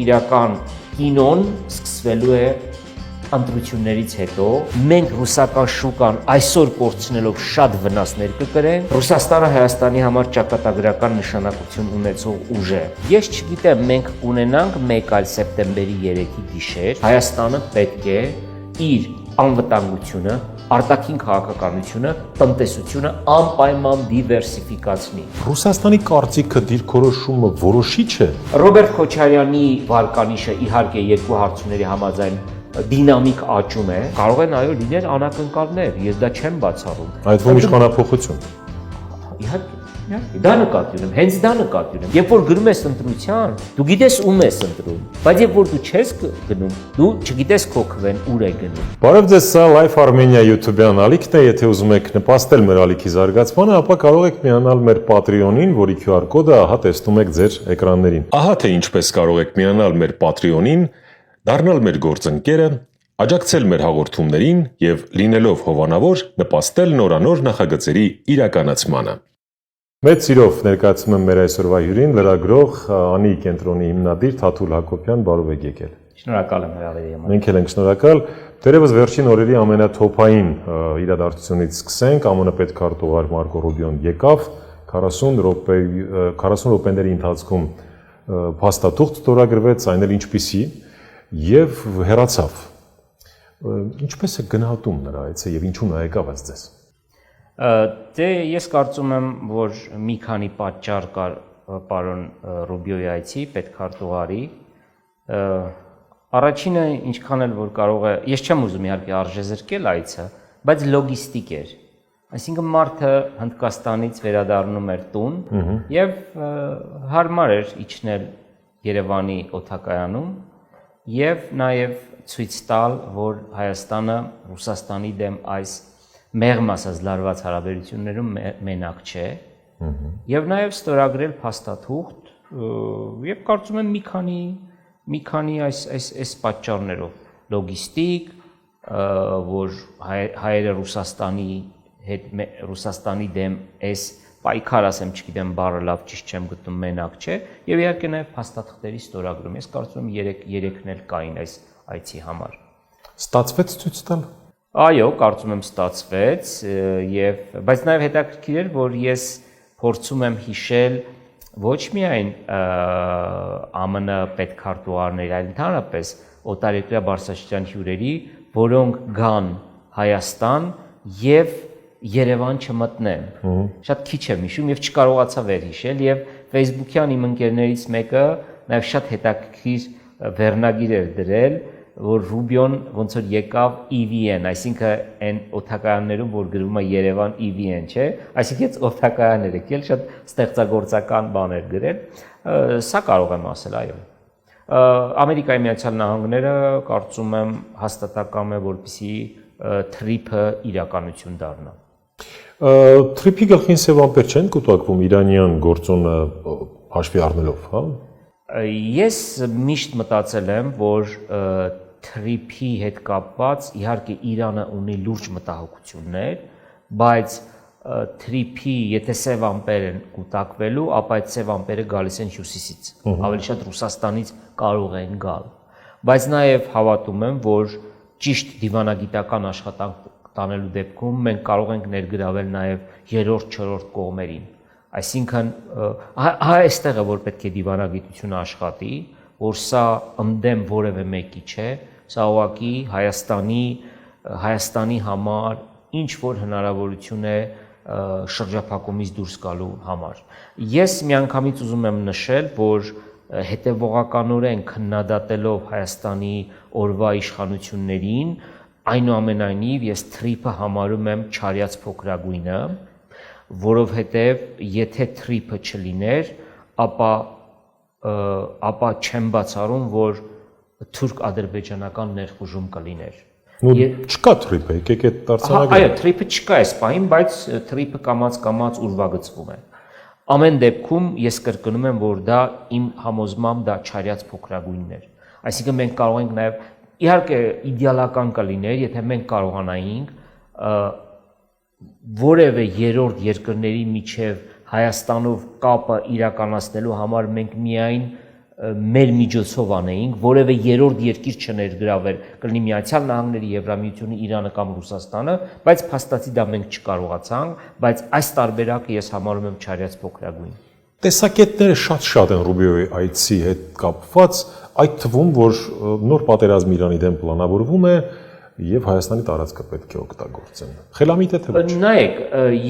իրական կինոն սկսվելու է ընտրություններից հետո մենք ռուսական շուկան այսօր կորցնելով շատ վնասներ կկրենք Ռուսաստանը Հայաստանի համար ճակատագրական նշանակություն ունեցող ուժ է ես չգիտեմ մենք կունենանք մեկ այլ սեպտեմբերի 3-ի գիշեր Հայաստանը պետք է իր անվտանգությունը արտաքին քաղաքականությունը տնտեսությունը անպայման դիվերսիֆիկացնի Ռուսաստանի կարծիքը դիրքորոշումը որոշիչ է Ռոբերտ Քոչարյանի վարկանիշը իհարկե երկու հարցումների համաձայն դինամիկ աճում է կարող են այո լինել անակնկալներ ես դա չեմ բացառում այդ ո՞ւմ իշխանափոխություն իհարկե դա նկատի ունեմ հենց դա նկատի ունեմ երբ որ գնում ես ընտրության դու գիտես ում ես ընտրում բայց երբ որ դու չես գնում դու չգիտես քո քվեն ուր է գնում Բարև ձեզ սա Live Armenia YouTube-յան ալիքն է եթե ուզում եք նպաստել մեր ալիքի զարգացմանը ապա կարող եք միանալ մեր Patreon-ին որի QR կոդը ահա տեսնում եք ձեր էկրաններին Ահա թե ինչպես կարող եք միանալ մեր Patreon-ին դառնալ մեր գործընկերը, աջակցել մեր հաղորդումներին եւ լինելով հովանավոր նպաստել նորանոր նախագծերի իրականացմանը։ Մեծ սիրով ներկայացնում եմ մեր այսօրվա հյուրին լրագրող Անի կենտրոնի հիմնադիր Թաթուլ Հակոբյան, բարով եք եկել։ Շնորհակալ եմ հրավերի համար։ Մենք էլ ենք շնորհակալ։ Դերևս վերջին օրերի ամենաթոփային իրադարձությունից սկսենք, ԱՄՆ պետքարտուղար Մարկո Ռուբիոն եկավ 40 րոպեների ընթացքում փաստաթուղթ ստորագրվեց, այն էլ ինչպիսի Եվ հեռացավ։ Ինչպես է գնահատում նրա այցը եւ ինչու նա եկավ այս ձեզ։ Դե ես կարծում եմ, որ մի քանի պատճառ կար պարոն Ռուբիոյի այցի պետքարտուղարի։ Առաջինը ինչքան էլ որ կարող է, ես չեմ ուզում իհարկե արժեզրկել այցը, բայց լոգիստիկ էր։ Այսինքն մարդը Հնդկաստանից վերադառնում էր տուն եւ հարմար էր իջնել Երևանի օդակայանում Եվ նաև ցույց տալ, որ Հայաստանը Ռուսաստանի դեմ այս մեղմ ասած լարված հարաբերություններում մենակ չէ, եւ նաև ստորագրել փաստաթուղթ, եւ կարծում եմ մի քանի այս պատճառներով լոգիստիկ, որ հայերը Ռուսաստանի դեմ այս պայքար ասեմ, չգիտեմ, բառը լավ ճիշտ չեմ գտնում, մենակ չէ, եւ իհարկե նաեւ փաստաթղթերի ստորագրում։ Ես կարծում եմ 3-ն էլ կային այս այցի համար։ Ստացվեց ցույց տալ։ Այո, կարծում եմ ստացվեց, բայց նաեւ հետաքրքիր էր, որ ես փորձում եմ հիշել ոչ միայն ԱՄՆ պետքարտուղարների, այլ ընդհանրապես օտարերկրյա բարձրաստիճան հյուրերի, որոնք գան Հայաստան եւ Երևան չմտնեմ։ Շատ քիչ եմ հիշում եւ չկարողացա վերհիշել եւ Facebook-յան իմ ընկերներից մեկը նաեւ շատ հետաքրքիր վերնագիր էր դրել, որ Ռուբիոն ոնց որ եկավ EVN, այսինքն այն օդակայաններում, որ գրվում է Երևան EVN, չէ՞, այսինքն օդակայան էր եկել, շատ ստեղծագործական բան էր գրել։ Սա կարող եմ ասել, այո։ Ամերիկայի Միացյալ Նահանգները կարծում եմ հաստատակամ է, որպեսզի թրիփը իրականություն դառնա։ Թրիփի գլխին սև ամպեր չեն կուտակվում իրանյան գործոնը հաշվի առնելով, հա։ Ես միշտ մտածել եմ, որ թրիփի հետ կապված իհարկե Իրանը ունի լուրջ մտահոգություններ, բայց թրիփի եթե սև ամպեր են կուտակվելու, ապա այդ սև ամպերը գալիս են հյուսիսից, ավելի շատ Ռուսաստանից կարող են գալ։ Բայց նաև հավատում եմ, որ ճիշտ դիվանագիտական աշխատանք տանելու դեպքում մենք կարող ենք ներգրավել նաև երրորդ, չորրորդ կողմերին։ Այսինքն այստեղ է որ պետք է դիվանագիտությունը աշխատի, որ սա ընդդեմ որևէ մեկի չէ, սա ուղղակի Հայաստանի համար ինչ որ հնարավորություն է շրջափակումից դուրս գալու համար։ Ես միանգամից ուզում եմ նշել, որ հետևողականորեն քննադատելով Հայաստանի օրվա իշխանություններին Այնուամենայնիվ ես թրիփը համարում եմ չարյաց փոքրագույնը, որովհետև եթե թրիփը չլիներ, ապա չեմ բացառում, որ թուրք-ադրբեջանական ներխուժում կլիներ։ Չկա թրիփը, եկեք այդ դարձանագիրը։ Այո, թրիփը չկա այս պահին, բայց թրիփը կամաց ուրվագծվում է։ Ամեն դեպքում ես կրկնում եմ, որ դա իմ համոզմամբ դա չարյաց փոքրագույնն էր։ Այսինքն մենք կարող ենք նաև Իհարկե իդեալական կլիներ, եթե մենք կարողանայինք որևէ երրորդ երկրների միջև Հայաստանով կապը իրականացնելու համար մենք միայն մեր միջոցով անեինք, որևէ երրորդ երկիր չներգրավեր, կլինի Միացյալ Նահանգները, Եվրամիությունը, Իրանը կամ Ռուսաստանը, բայց փաստացի դա մենք չկարողացանք, բայց այս տարբերակը ես համարում եմ չարյաց փոքրագույն։ Տեսակետները շատ են Ռուբիոյի այցի հետ կապված, այդ թվում, որ նոր պատերազմ Իրանի դեմ պլանավորվում է եւ Հայաստանի տարածքը պետք է օգտագործեն։ Խելամիտ է թե ոչ։ Նայեք,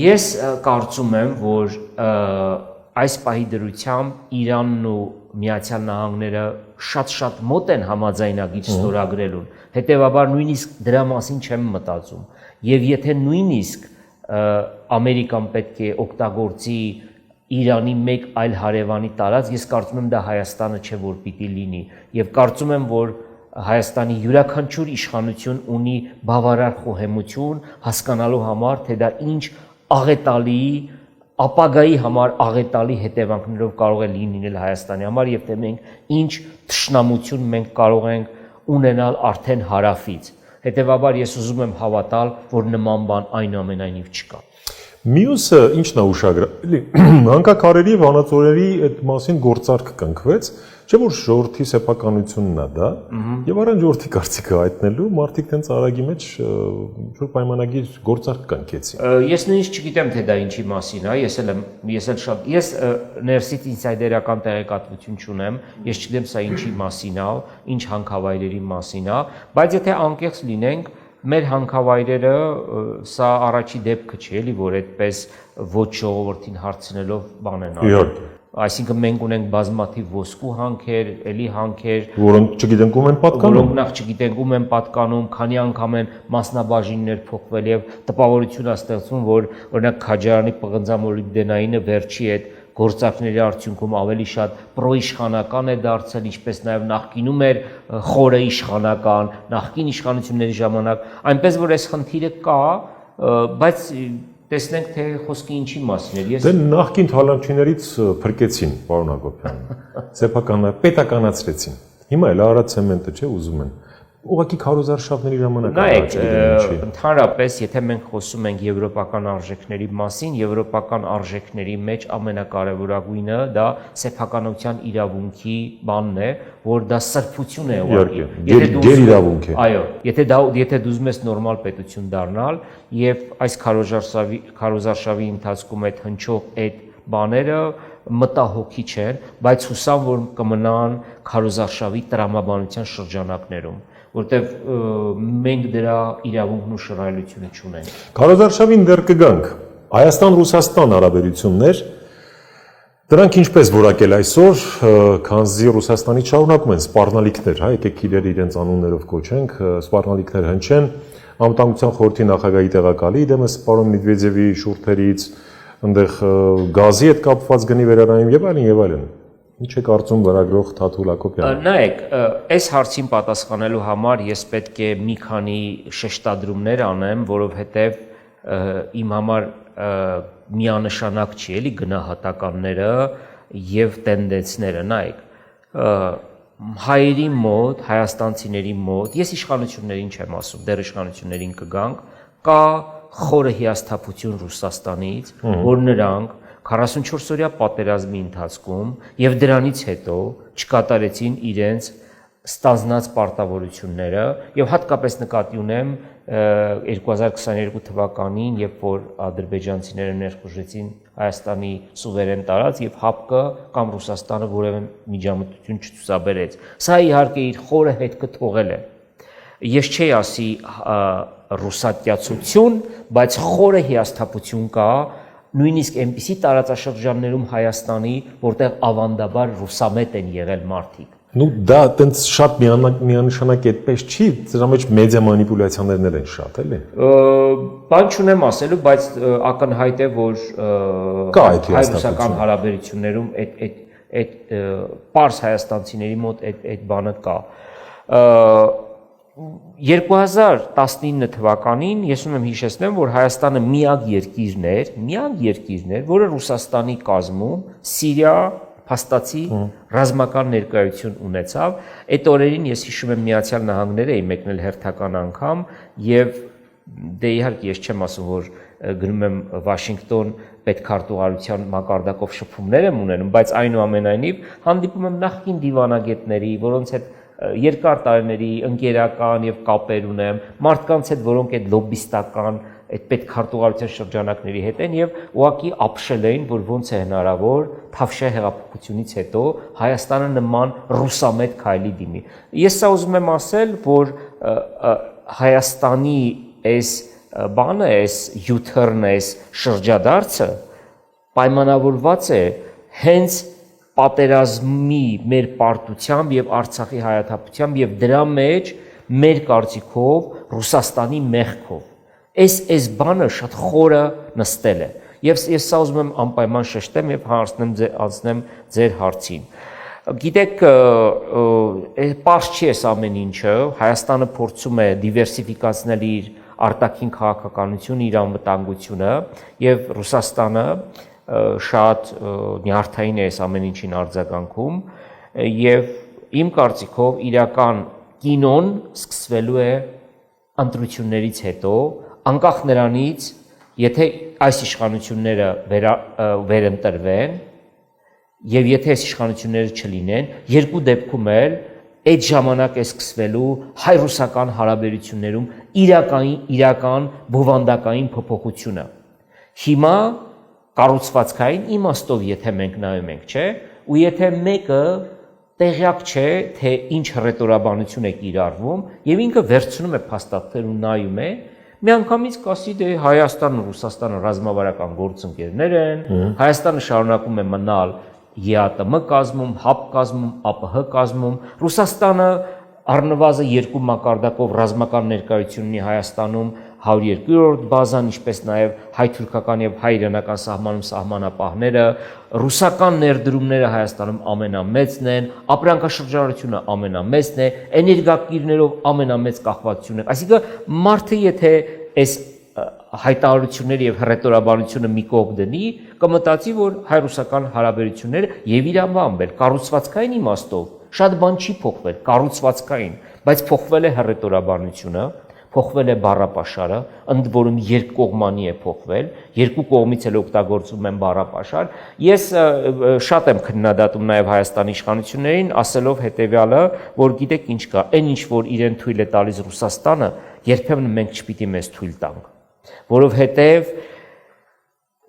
ես կարծում եմ, որ այս պահի դրությամբ Իրանն ու Միացյալ Նահանգները շատ մոտ են համաձայնագիր ստորագրելուն։ Հետևաբար նույնիսկ դրա մասին չեմ մտածում։ Եվ եթե նույնիսկ Ամերիկան պետք է օգտագործի Իրանի մեկ այլ հարևանի տարած, ես կարծում եմ դա Հայաստանը չէ, որ պիտի լինի, եւ կարծում եմ, որ Հայաստանի յուրաքանչյուր իշխանություն ունի բավարար խոհեմություն հասկանալու համար, թե դա ինչ աղետալի, ապագայի համար աղետալի հետևանքներով կարող է լինել Հայաստանի համար եւ թե մենք ինչ թշնամություն մենք կարող ենք ունենալ արդեն հարավից։ Հետևաբար ես ուզում եմ հավատալ, որ նման բան այնուամենայնիվ չկա։ Մյուսը ինչն է ուշագրավ, հանկաքարերի վանածորերի այդ մասին գործարք կնքվեց, չէ՞ որ ժողովրդի սեփականությունն է դա, եւ առանց ժողովրդի կարծիքը հայտնելու մարդիկ տենց արագի մեջ ինչ-որ պայմանագիր գործարք կնքեցին։ Ես նույնիսկ չգիտեմ, թե դա ինչի մասին է, ես ներսից ինսայդերական տեղեկատվություն չունեմ, ես չգիտեմ սա ինչի մասին է, ինչ հանքավայրերի մասին է, բայց եթե անկեղծ լինենք, մեր հանքավայրերը սա առաջի դեպքը չէ, էլի որ այդպես ոչ ժողովրդին հարցնելով բան են արել։ Այսինքն մենք ունենք բազմաթիվ ոսկու հանքեր, էլի հանքեր, որոնք չգիտենք ում են պատկանում։ Որոնք նախ չգիտենք ում են պատկանում, քանի անգամ են մասնաբաժիններ փոխվել եւ տպավորություն է ստեղծվում, որ օրինակ Քաջարանի պղնձամոլիբդենայինը վերջի այդ գործարքների արդյունքում ավելի շատ պրոիշխանական է դարձել, ինչպես նաև նախկինում էր խորը իշխանական, նախկին իշխանությունների ժամանակ, այնպես որ այս խնդիրը կա, բայց տեսնենք թե խոսքը ինչի մասին է։ Դե նախկին թալանչիներից փրկեցին, պարոն Հակոբյան, պետականացրեցին։ Հիմա էլ Արադ ցեմենտը չէ ուզում են։ Ուղղակի քարոզարշավների ժամանակ նայեք, ընդհանրապես, եթե մենք խոսում ենք եվրոպական արժեքների մասին, եվրոպական արժեքների մեջ ամենակարևորագույնը դա սեփականության իրավունքի բանն է, որ դա սրբություն է ուղղակի։ Գերիրավունք է։ Այո, եթե դու ուզում ես նորմալ պետություն դառնալ եւ այս քարոզարշավի ընթացքում այդ հնչող այդ բաները մտահոգիչ են, բայց հուսամ որ կմնան քարոզարշավի տրամաբանության շրջանակներում, որտեվ մենք դրա իրավունքն ու շռայլությունը չունենք։ Քարոզարշավին դեռ կգանք։ Հայաստան-Ռուսաստան հարաբերություններ դրանք ինչպես որակել այսօր, քանզի Ռուսաստանի շարունակում են սպառնալիքներ, հա, եկեք իրեր իրենց անուններով կոչենք, սպառնալիքներ հնչեն, Անվտանգության խորհրդի նախագահի տեղակալի դեմս պարոն Մեդվեդևի շուրթերից, այնտեղ գազի հետ կապված գնի վերանայում եւ այլն։ Ինչ է կարծում լրագրող Թաթուլ Հակոբյանը։ Նայեք, այս հարցին պատասխանելու համար ես պետք է մի քանի շեշտադրումներ անեմ, որովհետև իմ համար միանշանակ չի էլի գնահատականները եւ տենդենսները, նայեք, հայերի մոտ, հայաստանցիների մոտ, ես իշխանություններին չեմ ասում, դեռ իշխանություններին կգանք, կա խորը հիասթափություն Ռուսաստանից, որ նրանք 44-օրյա պատերազմի ընթացքում եւ դրանից հետո չկատարեցին իրենց ստանձնած պարտավորությունները եւ հատկապես նկատի ունեմ 2022 թվականին, երբ որ ադրբեջանցիները ներխուժեցին Հայաստանի սուվերեն տարած եւ ՀԱՊԿ կամ Ռուսաստանը որևէ միջամտություն չցուցաբերեց։ Սա իհարկե իր խորը հետքը թողել է։ Ես չի ասի ռուսատյացություն, բայց խորը հիասթափություն կա նույնիսկ այնպիսի տարածաշրջաններում Հայաստանի, որտեղ ավանդաբար ռուսամետ են եղել մարդիկ։ Ну դա տենց շատ միանշանակ այդպես չի, դրա մեջ մեդիա մանիպուլյացիաներն են շատ, էլի։ Բան չունեմ ասելու, բայց ակնհայտ է, որ հայ-ռուսական հարաբերություններում այդ պարզ հայաստանցիների մոտ այդ բանը կա։ 2019 թվականին ես ուզում եմ հիշեցնեմ, որ Հայաստանը միակ երկիրն էր, որը Ռուսաստանի կազմում Սիրիա փաստացի ռազմական ներկայություն ունեցավ։ Այդ օրերին ես հիշում եմ Միացյալ Նահանգները էին մեկնել հերթական անգամ եւ դե իհարկե ես չեմ ասում, որ գնում եմ Վաշինգտոն պետքարտուղարության մակարդակով շփումներ եմ ունենում, բայց այնուամենայնիվ հանդիպում եմ նախկին դիվանագետների, որոնց հետ երկար տարիների ընկերական եւ կապեր ունեմ, մարդկանց հետ, որոնք այդ լոբիստական այդ պետքարտուղարության շրջանակների հետ են եւ ուղղակի ապշել էին, որ ոնց է հնարավոր Թավշյա հեղափոխությունից հետո Հայաստանը նման ռուսամետ քայլի դիմի։ Ես սա ուզում եմ ասել, որ Հայաստանի այս բանը, այս U-turn-ը, այս շրջադարձը պայմանավորված է հենց պատերազմի մեր պարտությամբ եւ Արցախի հայաթափությամբ եւ դրա մեջ մեր կարծիքով Ռուսաստանի մեղքով։ Այս բանը շատ խորը նստել է։ Եվ ես սա ուզում եմ անպայման շեշտեմ եւ անցնեմ ձեր հարցին։ Գիտեք, պարզ չի էս ամեն ինչը, Հայաստանը փորձում է դիվերսիֆիկացնել իր արտաքին քաղաքականությունը, իր անվտանգությունը եւ Ռուսաստանը շատ նյարդային է այս ամեն ինչին արձագանքում եւ իմ կարծիքով իրական կինոն սկսվելու է ընտրություններից հետո, անկախ նրանից, եթե այս իշխանությունները վերընտրվեն եւ եթե այս իշխանությունները չլինեն, երկու դեպքում էլ այդ ժամանակ է սկսվելու հայ-ռուսական հարաբերություններում իրական բովանդակային փոփոխությունը։ Հիմա կառուցվածքային իմաստով եթե մենք նայում ենք, չէ, ու եթե մեկը տեղյակ չէ, թե ինչ հռետորաբանություն է կիրառվում եւ ինքը վերցնում է փաստաթղթեր ու նայում է, միանգամից կասի դե Հայաստանն ու Ռուսաստանը ռազմավարական գործընկերներ են, Հայաստանը շարունակում է մնալ ԵԱՏՄ կազմում, ՀԱՊ կազմում, ԱՊՀ կազմում, Ռուսաստանը առնվազն երկու մակարդակով ռազմական ներկայություն ունի Հայաստանում 102-րդ բազան, ինչպես նաև հայ-թուրքական եւ հայ-իրանական սահմանում սահմանապահները, ռուսական ներդրումները Հայաստանում ամենամեծն են, ապրանքաշրջանառությունը ամենամեծն է, էներգակիրներով ամենամեծ կախվածությունն է։ Այսինքն մարդը եթե այս հայտարարությունները եւ հռետորաբանությունը մի կողմ դնի, կմտածի, որ հայ-ռուսական հարաբերությունները եւ իրավամբ էլ կառուցվածքային իմաստով շատ բան չի փոխվել, կառուցվածքային, բայց փոխվել է հռետորաբանությունը, փոխվել է բառապաշարը, ընդ որում երկկողմանի է փոխվել, երկու կողմից էլ օգտագործում են բառապաշար։ Ես շատ եմ քննադատում նաև Հայաստանի իշխանություններին, ասելով հետեւյալը, որ գիտեք ինչ կա, այն ինչ որ իրեն թույլ է տալիս Ռուսաստանը, երբեմն մենք չպիտի մեզ թույլ տանք,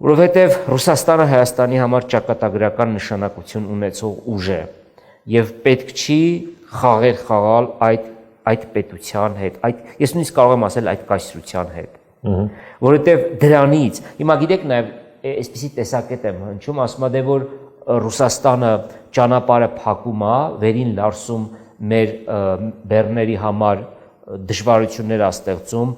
որովհետև Ռուսաստանը Հայաստանի համար ճակատագրական նշանակություն ունեցող ուժ է եւ պետք չի խաղեր խաղալ այդ պետության հետ, ես նույնիսկ կարող եմ ասել այդ կայսրության հետ, որովհետև դրանից, հիմա գիտեք նաև այսպիսի տեսակետ եմ հնչում, ասում է որ Ռուսաստանը ճանապարհը փակում է, վերին լարսում մեր բեռների համար դժվարություններ ստեղծում,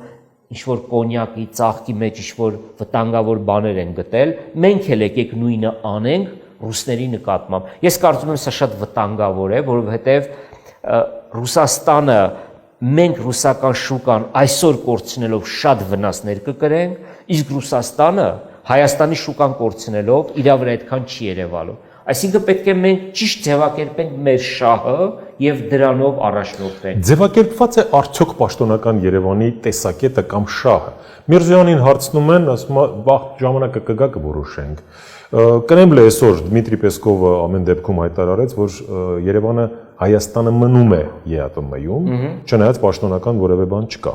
ինչ-որ կոնյակի, ծաղկի մեջ ինչ-որ վտանգավոր բաներ են գտել, մենք էլ եկեք նույնը անենք ռուսների նկատմամբ։ Ես կարծում եմ սա շատ վտանգավոր է, որովհետև Ռուսաստանը մենք ռուսական շուկան այսօր կորցնելով շատ վնասներ կկրենք, իսկ Ռուսաստանը Հայաստանի շուկան կորցնելով իր վրա այդքան չի երևալու։ Այսինքն պետք է մենք ճիշտ ձևակերպենք մեր շահը եւ դրանով առաջնորդվենք։ Ձևակերպված է արդյոք պաշտոնական Երևանի տեսակետը կամ շահը։ Միրզոյանին հարցնում են, ասում է, «Վաղ ժամանակը կգա կորոշենք»։ Կրեմլը այսօր Դմիտրի Պեսկովը ամեն դեպքում հայտարարեց, որ Երևանը Հայաստանը մնում է ԵԱՏՄ-ում, չնայած պաշտոնական որևէ բան չկա։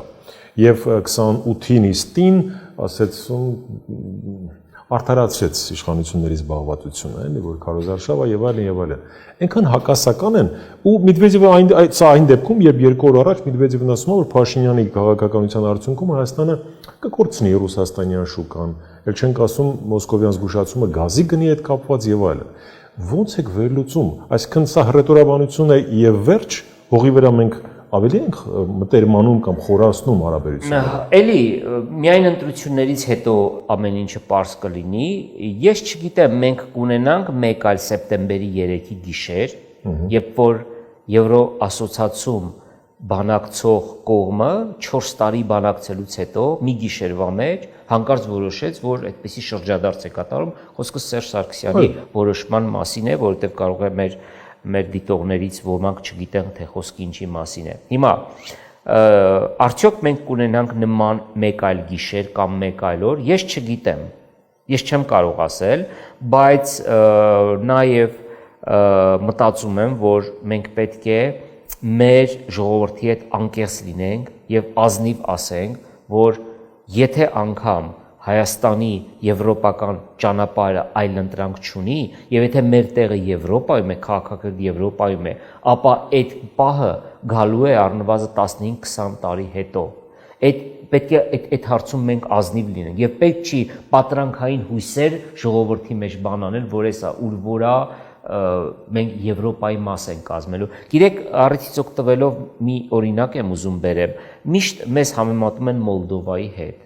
Եվ 28-ի նիստին ասեց արդարացրեց իշխանությունների զբաղվածությունը, էլի որ քարոզարշավը եւ այլն եւ այլն։ Այնքան հակասական են ու Մեդվեդևը սա այն դեպքում, երբ 2 օր առաջ Մեդվեդևն ասում է, որ Փաշինյանի քաղաքականության արդյունքում Հայաստանը կկորցնի ռուսաստանյան շուկան, ել չենք ասում մոսկովյան զգուշացումը գազի գնի հետ կապված եւ այլն։ Ոնց եք վերլուծում, այսինքն սա հռետորաբանություն է եւ վերջ, հողի վրա մենք ավելի ենք մտերմանում կամ խորացնում հարաբերությունները։ Էլի միայն ընտրություններից հետո ամեն ինչը պարզ կլինի, ես չգիտեմ, մենք կունենանք մեկ այլ սեպտեմբերի 3-ի գիշեր, երբ որ Եվրոասոցիացիում բանակցող կողմը 4 տարի բանակցելուց հետո մի գիշերվա մեջ հանկարծ որոշեց, որ այդպիսի շրջադարձ է կատարում, խոսքը Սերժ Սարգսյանի որոշման մասին է, որովհետև կարող է մեր դիտողներից ոմանք չգիտեն, թե խոսքը ինչի մասին է։ Հիմա Արդյոք մենք կունենանք նման մեկ այլ գիշեր կամ մեկ այլ օր, ես չգիտեմ։ Ես չեմ կարող ասել, բայց նաև մտածում եմ, որ մենք պետք է մեր ժողովրդի հետ անկեղծ լինենք եւ ազնիվ ասենք, որ եթե անգամ Հայաստանի եվրոպական ճանապարհը այլ ընտրանք չունի, եւ եթե մեր տեղը Եվրոպայում է, քաղաքակրթ Եվրոպայում է, ապա այդ պահը գալու է առնվազն 15-20 տարի հետո։ Այդ պետք է այդ հարցում մենք ազնիվ լինենք եւ պետք չի պատրանքային հույսեր ժողովրդի մեջ բան անել, որ էսա ուր որա մենք Եվրոպայի մաս ենք կազմելու։ Գիտեք, առիթից օգտվելով մի օրինակ եմ ուզում բերեմ։ Միշտ մեզ համեմատում են Մոլդովայի հետ,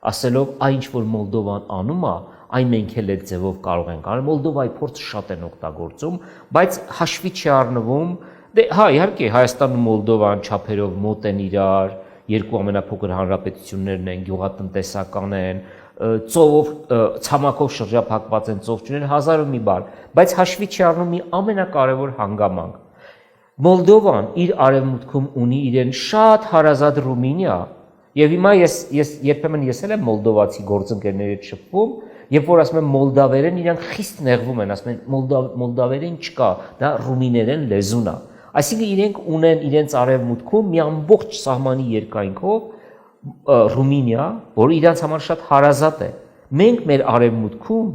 ասելով այն ինչ որ Մոլդովան անում է, այն մենք էլ այդ ձևով կարող ենք անել։ Մոլդովայի փորձը շատ են օգտագործում, բայց հաշվի չի առնվում։ Դե հա, իհարկե Հայաստանն ու Մոլդովան չափերով մոտ են իրար, երկու ամենափոքր հանրապետություններն են, գյուղատնտեսական են, ծովով ցամաքով շրջափակված են, ծով չունեն, հազար ու մի բան, բայց հաշվի չի առնում մի ամենակարևոր հանգամանք։ Մոլդովան իր արևմուտքում ունի իրեն շատ հարազատ Ռումինիա, եւ հիմա ես երբեմն եսել եմ մոլդովացի գործընկերների հետ շփվում, երբ որ ասում եմ մոլդավերեն, իրանք խիստ նեղվում են, ասում են մոլդավերեն չկա, դա ռումիներեն լեզուն է։ Այսինքն իրենք ունեն իրենց արևմուտքում մի ամբողջ սահմանի երկայնքով Ռումինիա, որը իրանց համար շատ հարազատ է։ Մենք մեր արևմուտքում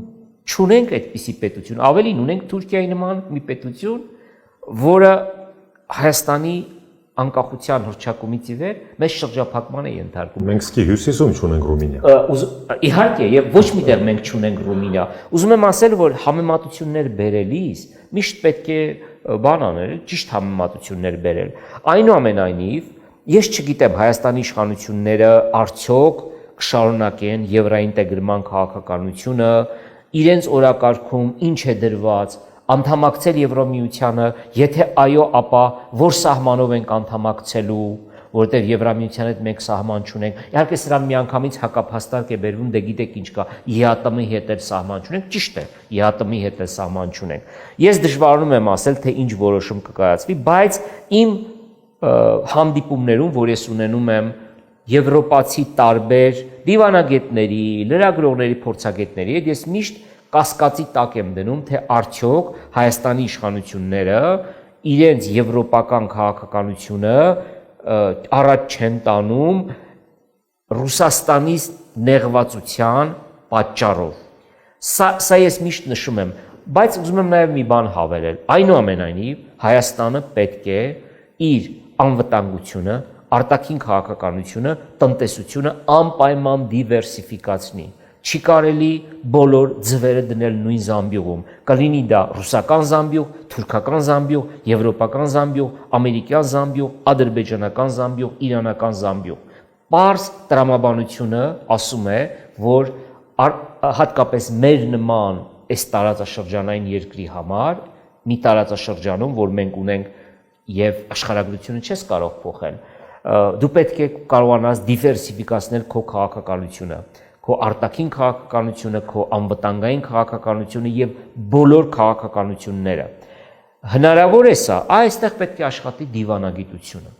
չունենք այդպիսի պետություն, ավելին ունենք Թուրքիայի նման մի պետություն, որը Հայաստանի անկախության հռչակումից ի վեր մեծ շրջափակման է ենթարկում։ Մենք սկի հյուսիսում չունենք Ռումինիա։ Իհարկե, եւ ոչ միտեղ մենք չունենք Ռումինիա։ Ուզում եմ ասել, որ համեմատություններ բերելիս միշտ պետք է բան անել, ճիշտ համեմատություններ բերել։ Այնուամենայնիվ, ես չգիտեմ Հայաստանի իշխանությունները արդյոք կշարունակեն եվրոինտեգրման քաղաքականությունը, իրենց օրակարգում ինչ է դրված, անդամակցել Եվրամիությանը, եթե այո, ապա որ սահմանով ենք անդամակցելու, որտեղ Եվրամիության հետ մենք սահման չունենք։ Իհարկե սրան միանգամից հակափաստարկ է բերվում, դե գիտեք ինչ կա, ԵԱՏՄ-ի հետ էլ սահման չունենք, ճիշտ է, ԵԱՏՄ-ի հետ էլ սահման չունենք։ Ես դժվարանում եմ ասել, թե ինչ որոշում կկայացվի, բայց իմ հանդիպումներում, որ ես ունենում եմ եվրոպացի տարբեր դիվանագետների, լրագրողների, փորձագետների հետ, ես միշտ կասկածի տակ եմ դնում, թե արդյոք Հայաստանի իշխանությունները իրենց եվրոպական քաղաքականությունը առաջ չեն տանում Ռուսաստանից նեղվածության պատճառով։ Սա ես միշտ նշում եմ, բայց ուզում եմ նաև մի բան հավելել։ Այնուամենայնիվ Հայաստանը պետք է իր անվտանգությունը, արտաքին քաղաքականությունը, տնտեսությունը անպայման դիվերսիֆիկացնի։ Չի կարելի բոլոր ձվերը դնել նույն զամբյուղում։ Կլինի դա ռուսական զամբյուղ, թուրքական զամբյուղ, եվրոպական զամբյուղ, ամերիկյան զամբյուղ, ադրբեջանական զամբյուղ, իրանական զամբյուղ։ Պարզ տրամաբանությունը ասում է, որ հատկապես մեր նման այս տարածաշրջանային երկրի համար, մի տարածաշրջանում, որ մենք ունենք եւ աշխարհագրությունը չես կարող փոխել, դու պետք է կարողանաս դիվերսիֆիկացնել քո քաղաքականությունը, քո արտաքին քաղաքականությունը, քո անվտանգային քաղաքականությունը եւ բոլոր քաղաքականությունները։ Հնարավոր է սա, այստեղ պետք է աշխատի դիվանագիտությունը։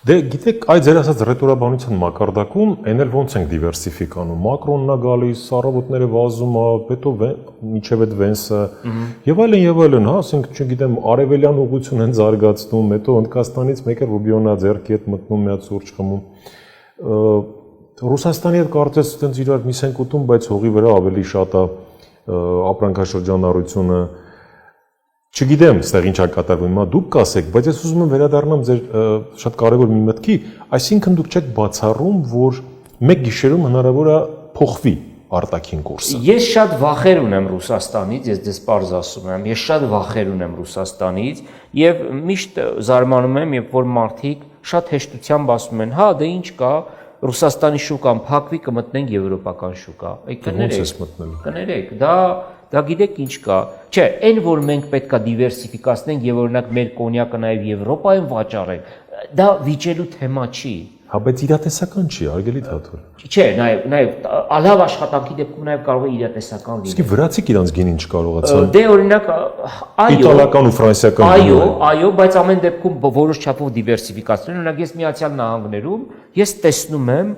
Դե գիտեք, այդ ձեր ասած ռետորաբանության մակարդակում այն էլ ոնց ենք դիվերսիֆիկանում։ Մակրոնն է գալիս, առավոտները վազում է, հետո միջև այդ Վենսը եւ այլն, հա, ասենք, չգիտեմ, արևելյան ուղղություն են զարգացնում, հետո Հնդկաստանից մեկը Ռուբիոնա ձեռքի հետ մտնում, մի հատ սուրճ խմում։ Ռուսաստանի հետ կարծես այտենց իրար միս են ուտում, բայց հողի վրա ավելի շատ է ապրանքաշրջանառությունը։ Չգիտեմ, ստեղ ինչ է կատարվում, հիմա դուք կասեք, բայց ես ուզում եմ վերադառնամ ձեր շատ կարևոր մի մտքի, այսինքն դուք չեք բացառում, որ մեկ գիշերում հնարավոր է փոխվի արտաքին կուրսը։ Ես շատ վախեր ունեմ Ռուսաստանից, ես դες պարզ ասում եմ, ես շատ վախեր ունեմ Ռուսաստանից եւ միշտ զարմանում եմ, երբ որ մարդիկ շատ հեշտությամբ ասում են, հա, դե ինչ կա, Ռուսաստանի շուկան փակվի, կմտնենք եվրոպական շուկա։ Կներեք, դա գիտեք ինչ կա։ Չէ, այն որ մենք պետքա դիվերսիֆիկացնենք եւ օրինակ մեր կոնյակը նաեւ Եվրոպայում վաճառենք, դա վիճելու թեմա չի։ Հա, բայց իրատեսական չի, արգելի Թաթուլ։ Չէ, նաև լավ աշխատանքի դեպքում նաև կարող է իրատեսական լինել։ Իսկ վրացիք իրանց գինին չկարողացան։ Դե օրինակ, այո, իտալական ու ֆրանսիական այո, բայց ամեն դեպքում որոշ չափով դիվերսիֆիկացնել, օրինակ ես Միացյալ Նահանգներում ես տեսնում եմ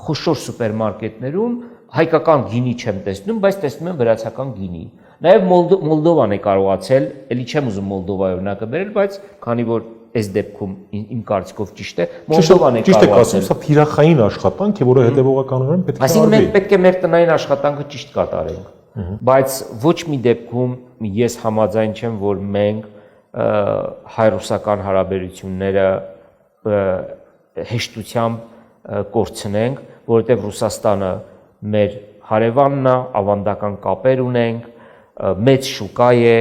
խոշոր սուպերմարկետներում հայկական գինի չեմ տեսնում, բայց տեսնում եմ վրացական գինի։ Նաև Մոլդովան է կարողացել, ելի չեմ ուզում Մոլդովայի օրինակը բերել, բայց քանի որ այս դեպքում իմ կարծիքով ճիշտ է, Մոլդովան է ճիշտ է ասում, սա թիրախային աշխատանք է, որը հետևողականորեն պետք է արվի։ Այսինքն մենք պետք է մեր տնային աշխատանքը ճիշտ կատարենք, բայց ոչ մի դեպքում ես համաձայն չեմ, որ մենք հայ-ռուսական հարաբերությունները հեշտությամբ կորցնենք, որովհետև Ռուսաստանը մեր հարևանն է, ավանդական կապեր ունենք, մեծ շուկա է,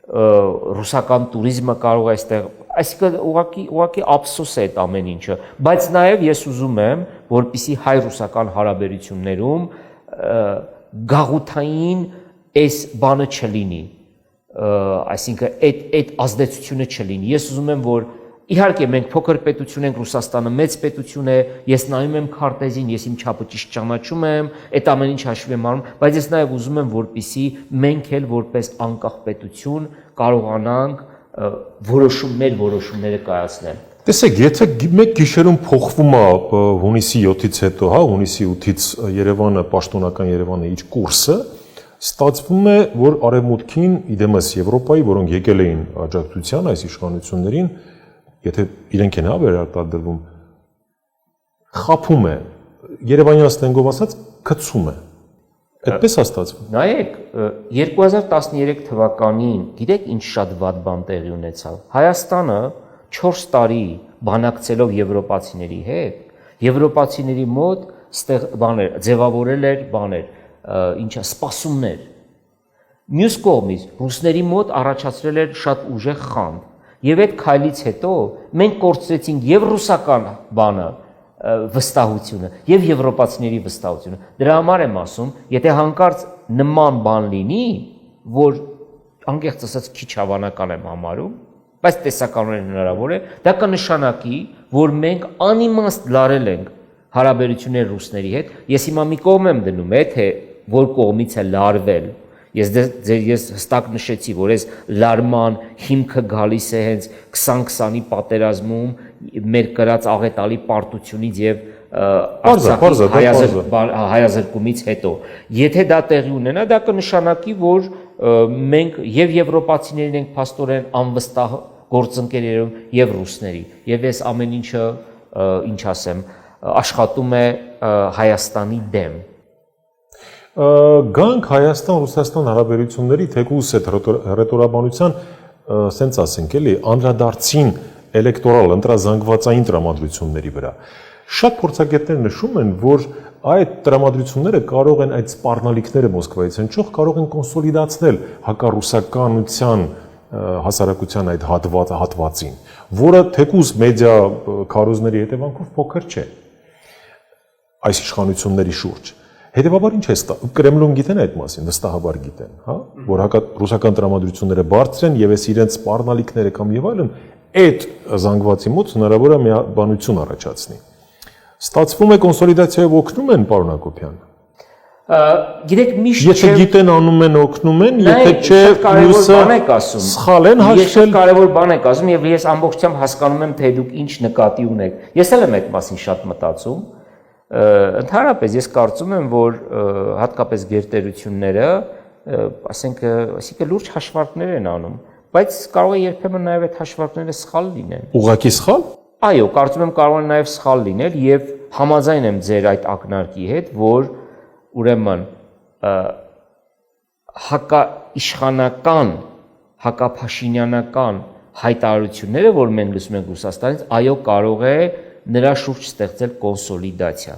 ռուսական туриզմը կարող է այստեղ, այսինքն ուղղակի ափսոս է այդ ամեն ինչը, բայց նաև ես ուզում եմ, որպեսզի հայ-ռուսական հարաբերություններում գաղութային այս բանը չլինի, այսինքն այդ ազդեցությունը չլինի։ Ես ուզում եմ, որ իհարկե մենք փոքր պետություն ենք, Ռուսաստանը մեծ պետություն է, ես նայում եմ քարտեզին, ես իմ չափը ճիշտ ճանաչում եմ, այդ ամեն ինչ հաշվի եմ առնում, բայց ես նաև ուզում եմ, որպեսզի մենք էլ որպես անկախ պետություն կարողանանք մեր որոշումները կայացնել։ Տեսեք, եթե մեկ գիշերում փոխվում է հունիսի 7-ից հետո, հա, հունիսի 8-ից Երևանը, պաշտոնական Երևանը իր կուրսը, ստացվում է, որ արևմուտքին, իդեմս Եվրոպայի, որոնք եկել էին աջակցության այս իշխանություններին, եթե իրենք են վերարտադրվում, խափում է, Երևանյան ստենգով ասած, գցում է։ Այդպես է ստացվում։ Նայեք, 2013 թվականին, գիտեք ինչ շատ վատ բան տեղի ունեցավ։ Հայաստանը 4 տարի բանակցելով եվրոպացիների հետ, եվրոպացիների մոտ ձևավորել էր ինչա սպասումներ։ Մյուս կողմից ռուսների մոտ առաջացրել էր շատ ուժեղ խանդ։ Եվ այդ քայլից հետո մենք կորցրեցինք եւ ռուսական բանը վստահությունը եւ եվրոպացիների վստահությունը։ Դրա համար եմ ասում, եթե հանկարծ նման բան լինի, որ անկեղծ ասած քիչ հավանական եմ համարում, բայց տեսականորեն հնարավոր է, դա կնշանակի, որ մենք անիմաստ լարել ենք հարաբերություններ ռուսների հետ։ Ես հիմա մի կողմ եմ դնում, թե որ կողմից է լարվել։ Ես հստակ նշեցի, որ այս լարման հիմքը գալիս է հենց 2020-ի պատերազմում մեր կրած աղետալի պարտությունից եւ հայազրկումից հետո։ Եթե դա տեղի ունենա, դա կնշանակի, որ մենք եւ եվրոպացիներին ենք փաստորեն անվստահ գործընկերներում եւ ռուսների։ Եվ այս ամեն ինչը, ինչ ասեմ, աշխատում է Հայաստանի դեմ։ Գանք Հայաստան-Ռուսաստան հարաբերությունների թեկուզ այդ հռետորաբանության, սենց ասենք էլի, անդրադարձին էլեկտորալ, ընտրազանգվածային տրամադրությունների վրա։ Շատ փորձագետներ նշում են, որ այդ տրամադրությունները կարող են այդ սպառնալիքները Մոսկվայից հնչող կարող են կոնսոլիդացնել հակառուսականության հասարակության այդ հատվածին, որը թեկուզ մեդիա քարոզների հետևանքով փոքր չէ այս իշխանությունների շուրջ։ Հետևաբար ինչ է ստա։ Կրեմլոն գիտեն այդ մասին, վստահաբար գիտեն, հա, որ ռուսական տրամադրությունները բարձր են եւ այս իրենց սպառնալիքները կամ եւ այլն այդ զանգվածի մոտ հնարավոր է միաբանություն առաջացնի։ Ստացվում է կոնսոլիդացիայով օգնում են, պարոն Հակոբյան։ Գիտեք, միշտ եթե գիտեն անում են, օգնում են, եթե չէ, մյուսը սխալ են հաշվել։ Ես կարևոր բան եք ասում եւ ես ամբողջությամբ հասկանում եմ, թե դուք ինչ նկատի ունեք։ Ես էլ եմ այդ մասին շատ մտածում։ Ընդհանրապես ես կարծում եմ, որ հատկապես գերտերությունները, այսինքն լուրջ հաշվարկներ են անում, բայց կարող է երբեմն նաև այդ հաշվարկները սխալ լինեն։ Ուղղակի սխալ։ Այո, կարծում եմ կարող են նաև սխալ լինել եւ համաձայն եմ ձեր այդ ակնարկի հետ, որ ուրեմն հակաիշխանական, հակափաշինյանական հայտարարությունները, որ մենք լսում ենք Ռուսաստանից, այո, կարող է նրա շուրջ ստեղծել կոնսոլիդացիա։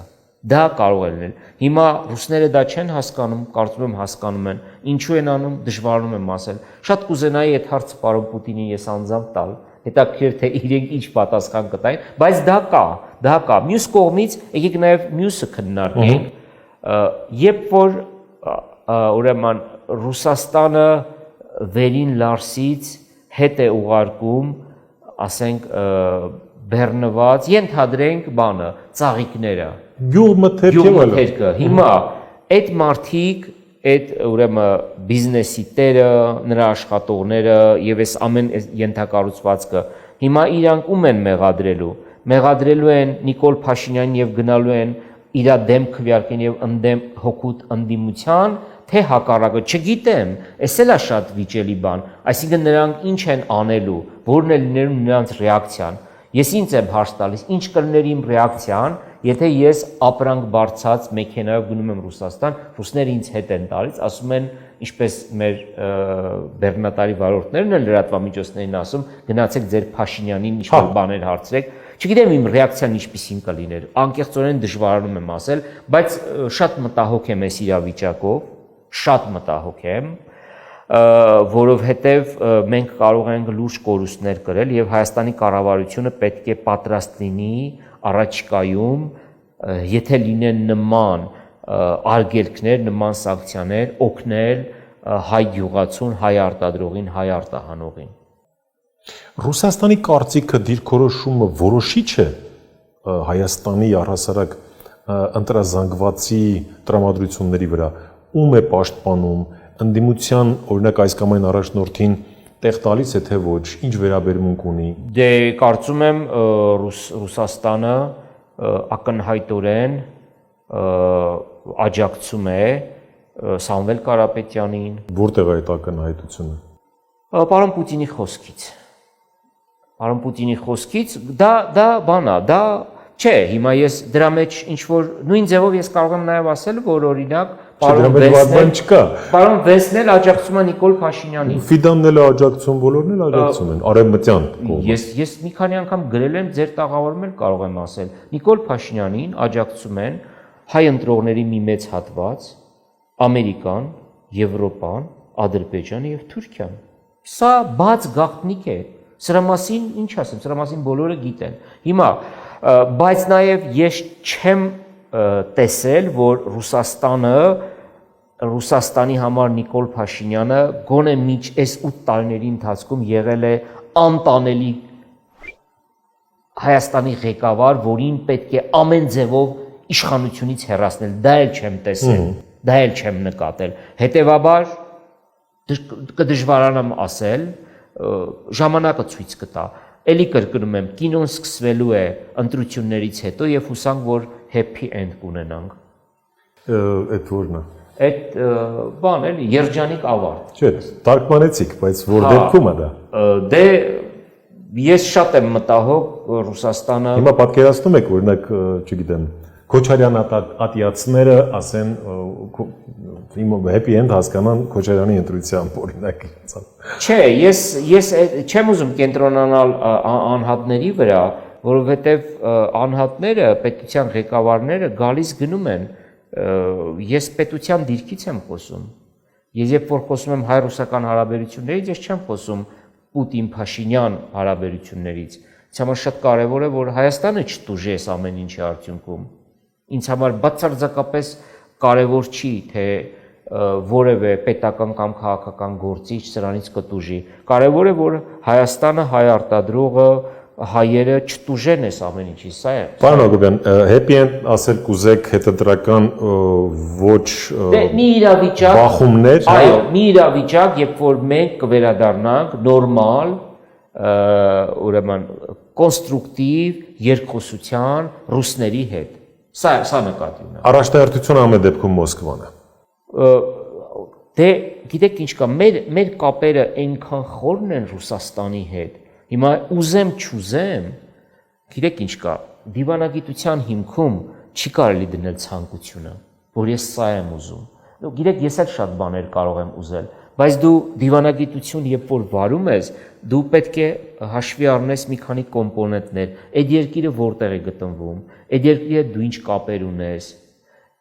Դա կարող է լինել։ Հիմա ռուսները դա չեն հասկանում, կարծում եմ հասկանում են, ինչու են անում, դժվարանում եմ ասել։ Շատ կուզենայի այդ հարցը պարոն Պուտինին ես անձամբ տալ, հետաքրքիր թե իրենք ինչ պատասխան կտային, բայց դա կա։ Մյուս կողմից եկեք նաև մյուսը քննարկենք, երբ որ ուրեմն Ռուսաստանը վերին Լարսից հետ է ուղարկում, ասենք բեռնված, ենթադրենք բանը, ծաղիկները, գյուղմթերքը։ Հիմա այդ մարդիկ, այդ ուրեմն բիզնեսի տերը, նրա աշխատողները եւ այս ամեն ենթակառուցվածքը հիմա իրանք ում են մեղադրելու են Նիկոլ Փաշինյանին եւ գնալու են իր դեմ քվյարկեն եւ ընդդեմ հոգուտ ընդդիմության, թե հակառակը, չգիտեմ, էս էլ է շատ վիճելի բան, այսինքն նրանք ինչ են անելու, որն է լինելու նրանց ռեակցիան։ Ես ինձ եմ հարց տալիս, ինչ կլներ իմ ռեակցիան, եթե ես ապրանք բարձած մեքենայով գնում եմ Ռուսաստան, ռուսները ինձ հետ են տալիս, ասում են, ինչպես մեր բեռնատարի վարորդներն են լրատվամիջոցներին ասում, գնացեք ձեր Փաշինյանին ինչ-որ բաներ հարցրեք։ Չգիտեմ իմ ռեակցիան ինչպիսին կլիներ, անկեղծորեն դժվարանում եմ ասել, բայց շատ մտահոգ եմ այս իրավիճակով, շատ մտահոգ եմ, որովհետև մենք կարող ենք լուրջ կորուստներ կրել եւ Հայաստանի կառավարությունը պետք է պատրաստ լինի առաջիկայում, եթե լինեն նման արգելքներ, նման սանկցիաներ, օգնել հայ գյուղացուն, հայ արտադրողին, հայ արտահանողին։ Ռուսաստանի կարծիքը դիրքորոշումը որոշիչ է Հայաստանի առհասարակ ընտրազանգվածի տրամադրությունների վրա, ում է պաշտպանում, ընդդիմության օրինակ այս կամ այն առաջնորդին տեղ տալիս է թե ոչ, ինչ վերաբերմունք ունի։ Դե կարծում եմ Ռուսաստանը ակնհայտորեն աջակցում է Սամվել Կարապետյանին։ Որտեղ է այդ ակնհայտությունը։ Պարոն Պուտինի խոսքից։ Պարոն Պուտինի խոսքից դա բան է, դա չէ, հիմա ես դրա մեջ ինչ որ նույն ձևով ես կարող եմ նաև ասել, որ օրինակ պարոն Վեսնել աջակցում է Նիկոլ Փաշինյանին։ Ֆիդանն էլ աջակցում, բոլորն էլ աջակցում են, արևմտյան կողմը։ Ես մի քանի անգամ գրել եմ, ձեր տաղավարում էլ կարող եմ ասել, Նիկոլ Փաշինյանին աջակցում են հայ ընտրողների մի մեծ հատված, Ամերիկան, Եվրոպան, Ադրբեջանը եւ Թուրքիան։ Սա բաց գաղտնիք է։ Սրա մասին ինչ ասեմ, սրա մասին բոլորը գիտեն։ Հիմա, բայց նաև ես չեմ տեսել, որ Ռուսաստանի համար Նիկոլ Փաշինյանը գոնե միջ այս 8 տարիների ընթացքում եղել է անտանելի Հայաստանի ղեկավար, որին պետք է ամեն ձևով իշխանությունից հեռացնել, դա էլ չեմ տեսել, դա էլ չեմ նկատել։ Հետևաբար կդժվարանամ ասել, ժամանակը ցույց կտա։ Էլի կրկնում եմ, կինոն սկսվելու է ընտրություններից հետո եւ հուսանք, որ happy end կունենանք։ Այդ որն է։ Այդ բան էլի երջանիկ ավարտ։ Չէ, տարկմանեցիք, բայց որ դեպքում է դա։ Դե ես շատ եմ մտահոգ Ռուսաստանը։ Հիմա պատկերացնում եք, օրինակ, չգիտեմ, Քոչարյան ատիացները ասեն իմ happy end հասկանան Քոչարյանի ընտրությամբ օրինակ։ Չէ, ես չեմ ուզում կենտրոնանալ անհատների վրա, որովհետև անհատները, պետության ղեկավարները գալիս գնում են, ես պետության դիրքից եմ խոսում։ Ես երբ որ խոսում եմ հայ-ռուսական հարաբերություններից, ես չեմ խոսում Պուտին-Փաշինյան հարաբերություններից։ Ինձ համար շատ կարևոր է, որ Հայաստանը չտուժի այս ամեն ինչի արդյունքում։ Ինձ համար բացարձակապես կարևոր չի, թե որևէ պետական կամ քաղաքական գործիչ սրանից կտուժի։ Կարևոր է, որ Հայաստանը, հայ արտադրողը, հայերը չտուժեն այս ամեն ինչի, սա է։ Պարոն Հակոբյան, happy end ասել կուզեք հետընտրական ոչ բախումներ։ Այո, մի իրավիճակ, երբ որ մենք կվերադառնանք նորմալ, ուրեմն կոնստրուկտիվ երկխոսության ռուսների հետ։ Սա նկատի ունեմ։ Առաջնահերթությունը ամեն դեպքում Մոսկվան է։ Դե գիտեք ինչ կա, մեր կապերը այնքան խորն են Ռուսաստանի հետ։ Հիմա ուզեմ չուզեմ, գիտեք ինչ կա, դիվանագիտության հիմքում չի կարելի դնել ցանկությունը, որ ես սա եմ ուզում։ Գիտեք, ես էլ շատ բաներ կարող եմ ուզել, բայց դու դիվանագիտություն երբ որ վարում ես, դու պետք է հաշվի առնես մի քանի կոմպոնենտներ, այդ երկիրը որտեղ է գտնվում, այդ երկրի հետ դու ինչ կապեր ունես,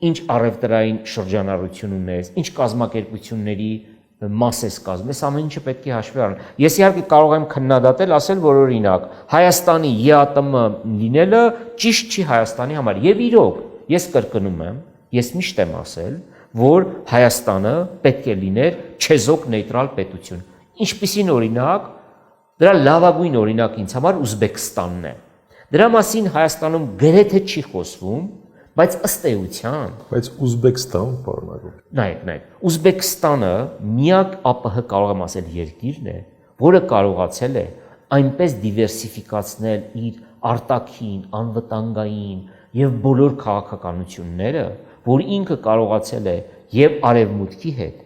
ինչ առևտրային շրջանառություն ունես, ինչ կազմակերպությունների մաս ես կազմում, այս ամեն ինչը պետք է հաշվի առնել։ Ես իհարկե կարող եմ քննադատել, ասել, որ օրինակ Հայաստանի ԵԱՏՄ լինելը ճիշտ չի Հայաստանի համար։ Եվ իրոք, ես կրկնում եմ, ես միշտ եմ ասել, որ Հայաստանը պետք է լիներ չեզոք նեյտրալ պետություն։ Ինչպիսին օրինակ, դրա լավագույն օրինակ ինձ համար Ուզբեկստանն է։ Դրա մասին Հայաստանում գրեթե չի խոսվում, բայց ըստ էության, Բայց Ուզբեկստան, պարոն Ագոպյան։ նայեք, Ուզբեկստանը միակ ԱՊՀ կարող եմ ասել երկիրն է, որը կարողացել է այնպես դիվերսիֆիկացնել իր արտաքին, անվտանգային եւ բոլոր քաղաքականությունները, որ ինքը կարողացել է եւ Արևմուտքի հետ,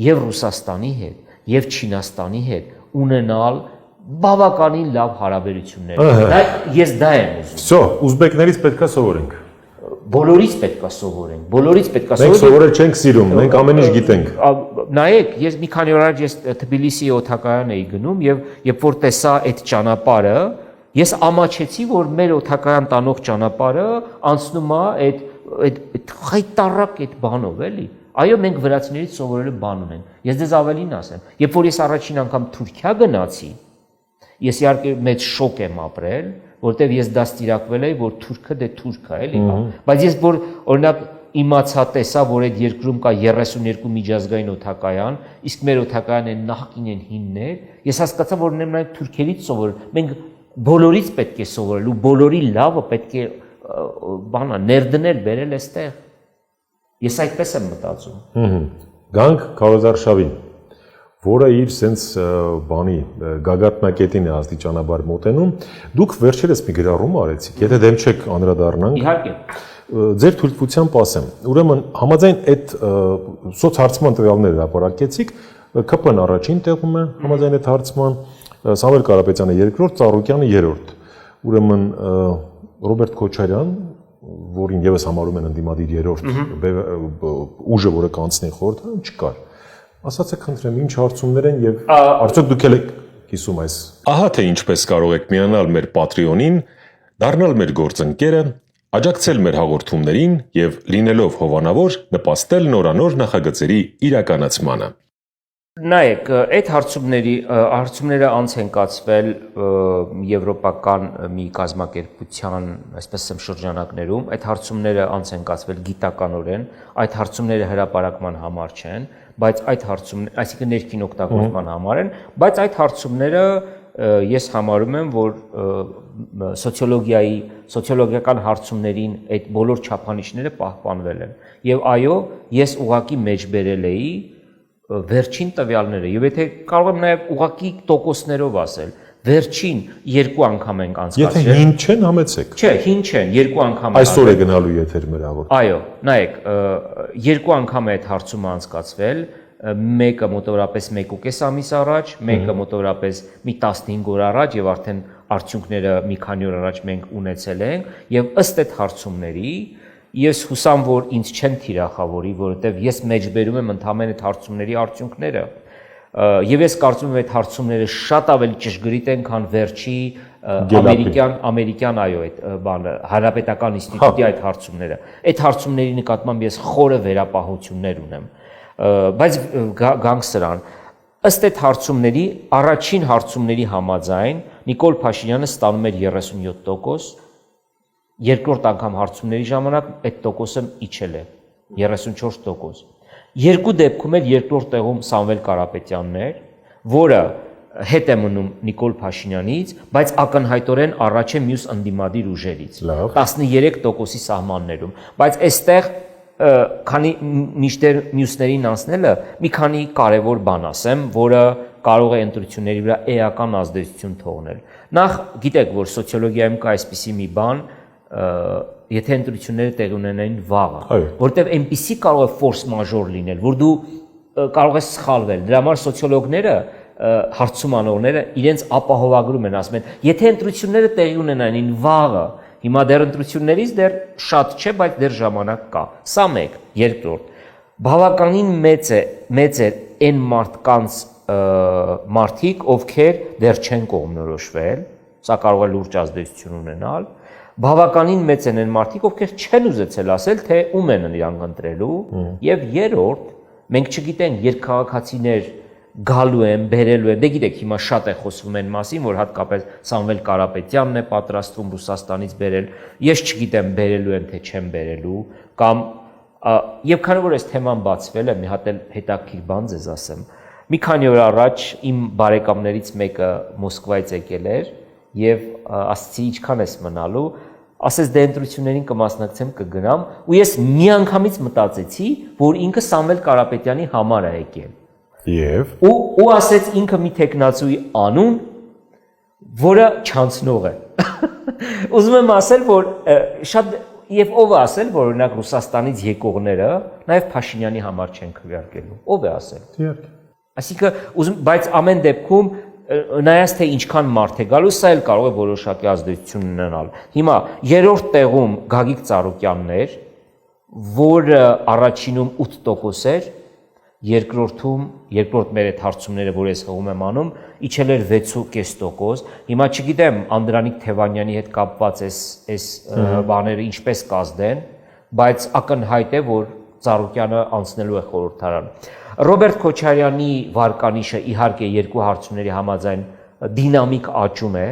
եւ Ռուսաստանի հետ, եւ Չինաստանի հետ ունենալ բավականին լավ հարաբերություններ։ Ես դա եմ ուզում։ Всё, ուզբեկներից պետքա սովորենք։ Բոլորից պետքա սովորենք, բոլորից պետքա Մենք սովորել չենք սիրում, մենք ամեն ինչ գիտենք։ Նայեք, ես մի քանի օր առաջ Թբիլիսիի օդակայան էի գնում եւ երբ որ տեսա այդ ճանապարհը, ես ամաչեցի, որ մեր օդակայան տանող ճանապարհը անցնում է այդ խայտարակ այդ բանով, էլի։ Այո, մենք վրացիներից սովորելու բան ունենք։ Ես դες ավելին ասեմ, երբ որ ես առաջին անգամ Թուրքիա գնացի, ես իհարկե մեծ շոկ եմ ապրել, որտեվ ես դաստիարակվել էի, որ թուրքը դե թուրք է, էլի, բայց ես որ օրինակ իմացա տեսա, որ այդ երկրում կա 32 միջազգային օդակայան, իսկ մեր օդակայանն են նախկին են հիններ, ես հասկացա, որ ունեմ նաև թուրքերից սովորել։ Մենք բոլորից պետք է սովորել ու բոլորի լավը պետք է բանա ներդնել, բերել այստեղ։ Ես այդպես եմ մտածում։ Գանք Քարոզարշավին, որը իր sense բանի գագաթնակետին է աստիճանաբար մոտենում, դուք վերջերս մի գրառում արեցիք, եթե դեմ չեք անդրադառնանք։ Իհարկե։ Ձեր թույլտվությամբ ասեմ, ուրեմն համաձայն այդ սոցհարցման տվյալները հրապարակեցիք, ԿՊ-ն առաջին տեղում է համաձայն այդ հարցման, Սամվել Կարապետյանը երկրորդ, Ծառուկյանը երրորդ։ Ուրեմն Ռոբերտ Քոչարյան, որին եւս համարում են ընդդիմադիր երրորդ ուժը, որը կանցնի խորհրդարան, չկար։ Ասացեք, խնդրեմ, ինչ հարցումներ են եւ արդյոք դուք եք կիսում այս։ Ահա թե ինչպես կարող եք միանալ մեր Patreon-ին, դառնալ մեր գործընկերը, աջակցել մեր հաղորդումներին եւ լինելով հովանավոր նպաստել նորանոր նախագծերի իրականացմանը։ Նայեք, այդ հարցումները անց են կացվել եվրոպական մի կազմակերպության, այսպես ասեմ, շրջանակներում, այդ հարցումները անց են կացվել գիտականորեն, այդ հարցումները հրապարակման համար չեն, բայց այդ հարցումները, այսինքն ներքին օգտագործման համար են, բայց այդ հարցումները ես համարում եմ, որ սոցիոլոգիական հարցումներին այդ բոլոր չափանիշները պահպանվել են։ Եվ այո, ես ուղղակի մեջբերել էի վերջին տվյալները, եւ եթե կարող եմ նաեւ ուղղակի տոկոսներով ասել, վերջին 2 անգամ ենք անցկացրել։ Եթե հին չեն, համեցեք։ Չէ, հին չեն, 2 անգամ։ Այսօր է գնալու եթեր մեր հաղորդումը։ Այո, նայեք, 2 անգամ է այդ հարցումը անցկացվել, մեկը մոտավորապես 1.5 ամիս առաջ, մեկը մոտավորապես մի 15 օր առաջ եւ արդեն արդյունքները մի քանի օր առաջ մենք ունեցել ենք եւ ըստ այդ հարցումների ես հուսամ, որ ինձ չեն թիրախավորի, որովհետեւ ես մեջբերում եմ ընդհանրապես այդ հարցումների արդյունքները եւ ես կարծում եմ այդ հարցումները շատ ավելի ճշգրիտ են, քան վերջի ամերիկյան այո այդ բանը հանրապետական ինստիտուտի այդ հարցումները։ Այդ հարցումների նկատմամբ ես խորը վերապահություններ ունեմ։ Բայց գանք սրան, ըստ այդ հարցումների, առաջին հարցումների համաձայն Նիկոլ Փաշինյանը ստանում էր 37%, երկրորդ անգամ հարցումների ժամանակ այդ տոկոսը իջել է 34%։ Երկու դեպքում էլ երկրորդ տեղում Սամվել Կարապետյանն էր, որը հետ է մնում Նիկոլ Փաշինյանից, բայց ակնհայտորեն առաջ է մյուս ընդդիմադիր ուժերից 13%-ի սահմաններում, բայց այստեղ քանի միշտեր մյուսներին անցնելը մի քանի կարևոր բան ասեմ, որը կարող է ընտրությունների վրա էական ազդեցություն թողնել։ Նախ գիտեք, որ սոցիոլոգիայում կա այսպիսի մի բան, եթե ընտրությունները տեղի ունենային վաղը, որտեղ այնպիսի կարող է ֆորս մաժոր լինել, որ դու կարող ես սխալվել։ Դրա համար սոցիոլոգները, հարցումանողները իրենց ապահովագրում են, ասում են, եթե ընտրությունները տեղի ունենային վաղը, հիմա դեռ ընտրություններից դեռ շատ չէ, բայց դեռ ժամանակ կա։ Սա մեկ, երկրորդ։ Բավականին մեծ է այն մարդիկ, ովքեր դեռ չեն կողմնորոշվել, սա կարող է լուրջ ազդեցություն ունենալ։ Բավականին մեծ են այն մարդիկ, ովքեր չեն ուզեցել ասել, թե ում են իրանք ընտրելու, եւ երրորդ, մենք չգիտենք երկքաղաքացիներ գալու են, բերելու են, դե գիտեք, հիմա շատ է խոսվում այն մասին, որ հատկապես Սամվել Կարապետյանն է պատրաստվում Ռուսաստանից բերել, ես չգիտեմ բերելու են, թե չեն բերելու, կամ եւ քանի որ այս թեման բացվել է, մի հատ էլ հետաքրքիր բան ձեզ ասեմ։ Մի քանի օր առաջ իմ բարեկամներից մեկը Մոսկվայից եկել էր եւ ասացի ինչքան ես մնալու, ասես դե ընտրություններին կմասնակցեմ կգնամ ու ես միանգամից մտածեցի, որ ինքը Սամվել Կարապետյանի համար է եկել։ Եվ ու ասեց ինքը մի տեխնացուի անուն, որը չանցնող է։ Ուզում եմ ասել, որ շատ եւ ով է ասել, որ օրինակ Ռուսաստանից եկողները նաեւ Փաշինյանի համար չեն քվեարկելու։ Ով է ասել։ իհարկե։ Այսինքն բայց ամեն դեպքում նայած թե ինչքան մարդ է գալու, սա էլ կարող է որոշակի ազդեցություն ունենալ։ Հիմա երրորդ տեղում Գագիկ Ծառուկյանն էր, որը առաջինում 8% էր, երկրորդ մեր այդ հարցումները, որ ես հողում եմ անում, իջել էր 6.5%։ Հիմա չգիտեմ Անդրանիկ Թևանյանի հետ կապված այս բաները ինչպես կազդեն, բայց ակնհայտ է, որ Ծառուկյանը անցնելու է խորհրդարան։ Ռոբերտ Քոչարյանի վարկանիշը իհարկե երկու հարցումների համաձայն դինամիկ աճում է,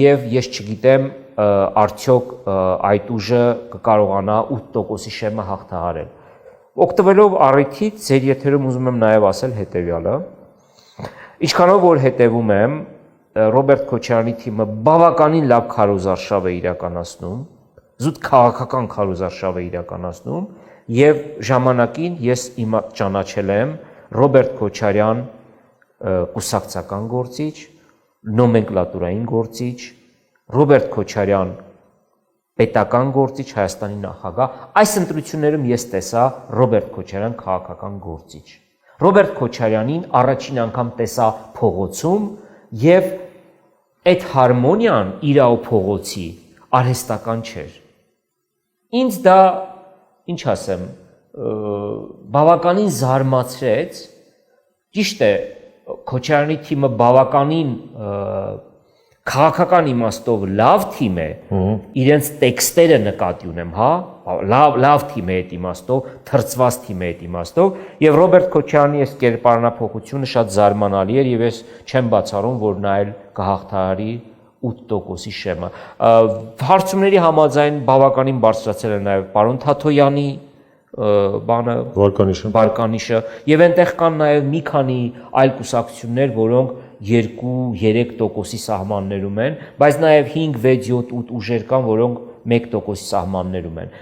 եւ ես չգիտեմ արդյոք այդ ուժը կկարողանա 8%-ի շեմը հաղթահարել։ Օգտվելով առիթից ձեր եթերում ուզում եմ նաև ասել հետևյալը. Ինչքանով որ հետևում եմ, Ռոբերտ Քոչարյանի թիմը բավականին լավ քարոզարշավ է իրականացնում, զուտ քաղաքական քարոզարշավ է իրականացնում, եւ ժամանակին ես ճանաչել եմ Ռոբերտ Քոչարյան կուսակցական գործիչ, նոմենկլատուրային գործիչ, Ռոբերտ Քոչարյան պետական գործիչ, Հայաստանի նախագահ, այս ընտրություններում ես տեսա Ռոբերտ Քոչարյան քաղաքական գործիչ։ Ռոբերտ Քոչարյանին առաջին անգամ տեսա փողոցում եւ այդ հարմոնիան իր ու փողոցի արհեստական չէր։ Ինձ դա, ինչ ասեմ, բավականին զարմացրեց, ճիշտ է, Քոչարյանի թիմը բավականին քաղաքական իմաստով լավ թիմ է, իրենց տեքստերը նկատի ունեմ, հա, լավ թիմ է այդ իմաստով, թրծված թիմ է այդ իմաստով, եւ Ռոբերտ Քոչարյանի այս կերպարանափոխությունը շատ զարմանալի էր եւ ես չեմ բացառում, որ նա էլ կհաղթահարի 8%-ի շեմը։ Հարցումների համաձայն բավականին բարձրացել է նաեւ պարոն Թաթոյանի բանը վարկանիշը եւ այնտեղ կան նաեւ մի քանի այլ կուսակցություններ, որոնք 2-3%-ի սահմաններում են, բայց նաև 5, 6, 7, 8 ուժեր կան, որոնք 1%-ի սահմաններում են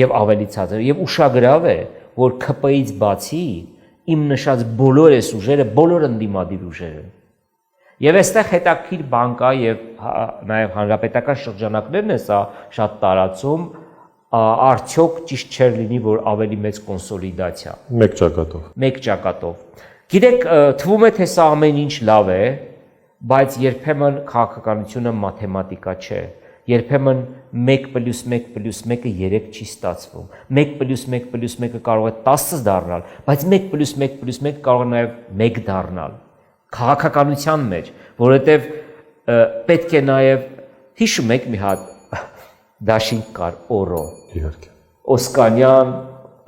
եւ ավելի ցածր։ Եւ ուշագրավ է, որ ԿՊ-ից բացի իմ նշած բոլոր այս ուժերը բոլոր ընդդիմադիր ուժեր են։ Եվ այստեղ հետաքրքիր բան կա եւ նաև հանրապետական շրջանակներն է սա շատ տարածում, արդյոք ճիշտ չէր լինի, որ ավելի մեծ կոնսոլիդացիա։ Մեկ ճակատով։ Գիտեք, թվում է թե սա ամեն ինչ լավ է, բայց երբեմն քաղաքականությունը մաթեմատիկա չէ։ Երբեմն 1+1+1-ը 3 չի ստացվում։ 1+1+1-ը կարող է 10 դառնալ, բայց 1+1+1 կարող է նաև 1 դառնալ։ Քաղաքականության մեջ, որովհետև պետք է նաև հիշում եք մի հատ դաշինք կար Օրո։ Իհարկե։ Օսկանյան,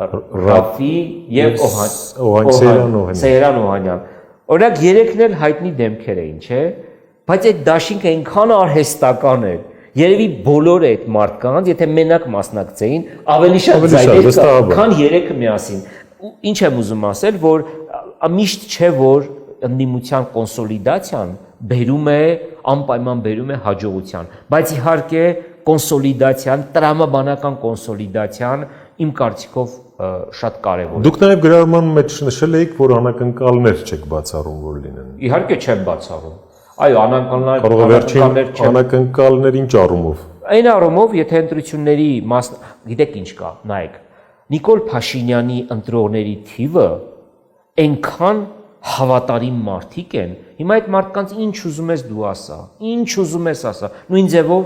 Ռաֆի եւ Սեյրան Օհանյան։ Օրինակ երեքն էլ հայտնի դեմքեր էին, չէ՞, բայց այդ դաշինքը այնքան արհեստական էր։ Երևի բոլոր այդ մարդկանց, եթե մենակ մասնակցեին, ավելի շատ ձայներ կա, քան երեքը միասին։ Ինչ եմ ուզում ասել, որ միշտ չէ, որ ընդդիմության կոնսոլիդացիան բերում է, անպայման բերում է հաջողության, բայց իհարկե կոնսոլիդացիան, տրամաբանական կոնսոլիդացիան իմ կարծիքով շատ կարևոր է։ Դուք նաև գրառման մեջ նշել եք, որ անակնկալներ չեք բացառում, որ լինեն։ Իհարկե չեմ բացառում։ Այո, անակնկալներ ինչ առումով։ Այն առումով, եթե ընտրությունների գիտեք ինչ կա, նայեք, Նիկոլ Փաշինյանի ընտրողների թիվը այնքան հավատարիմ մարդիկ են, հիմա այդ մարդկանց ինչ ուզում ես դու ասա, ինչ ուզում ես ասա, նույն ձևով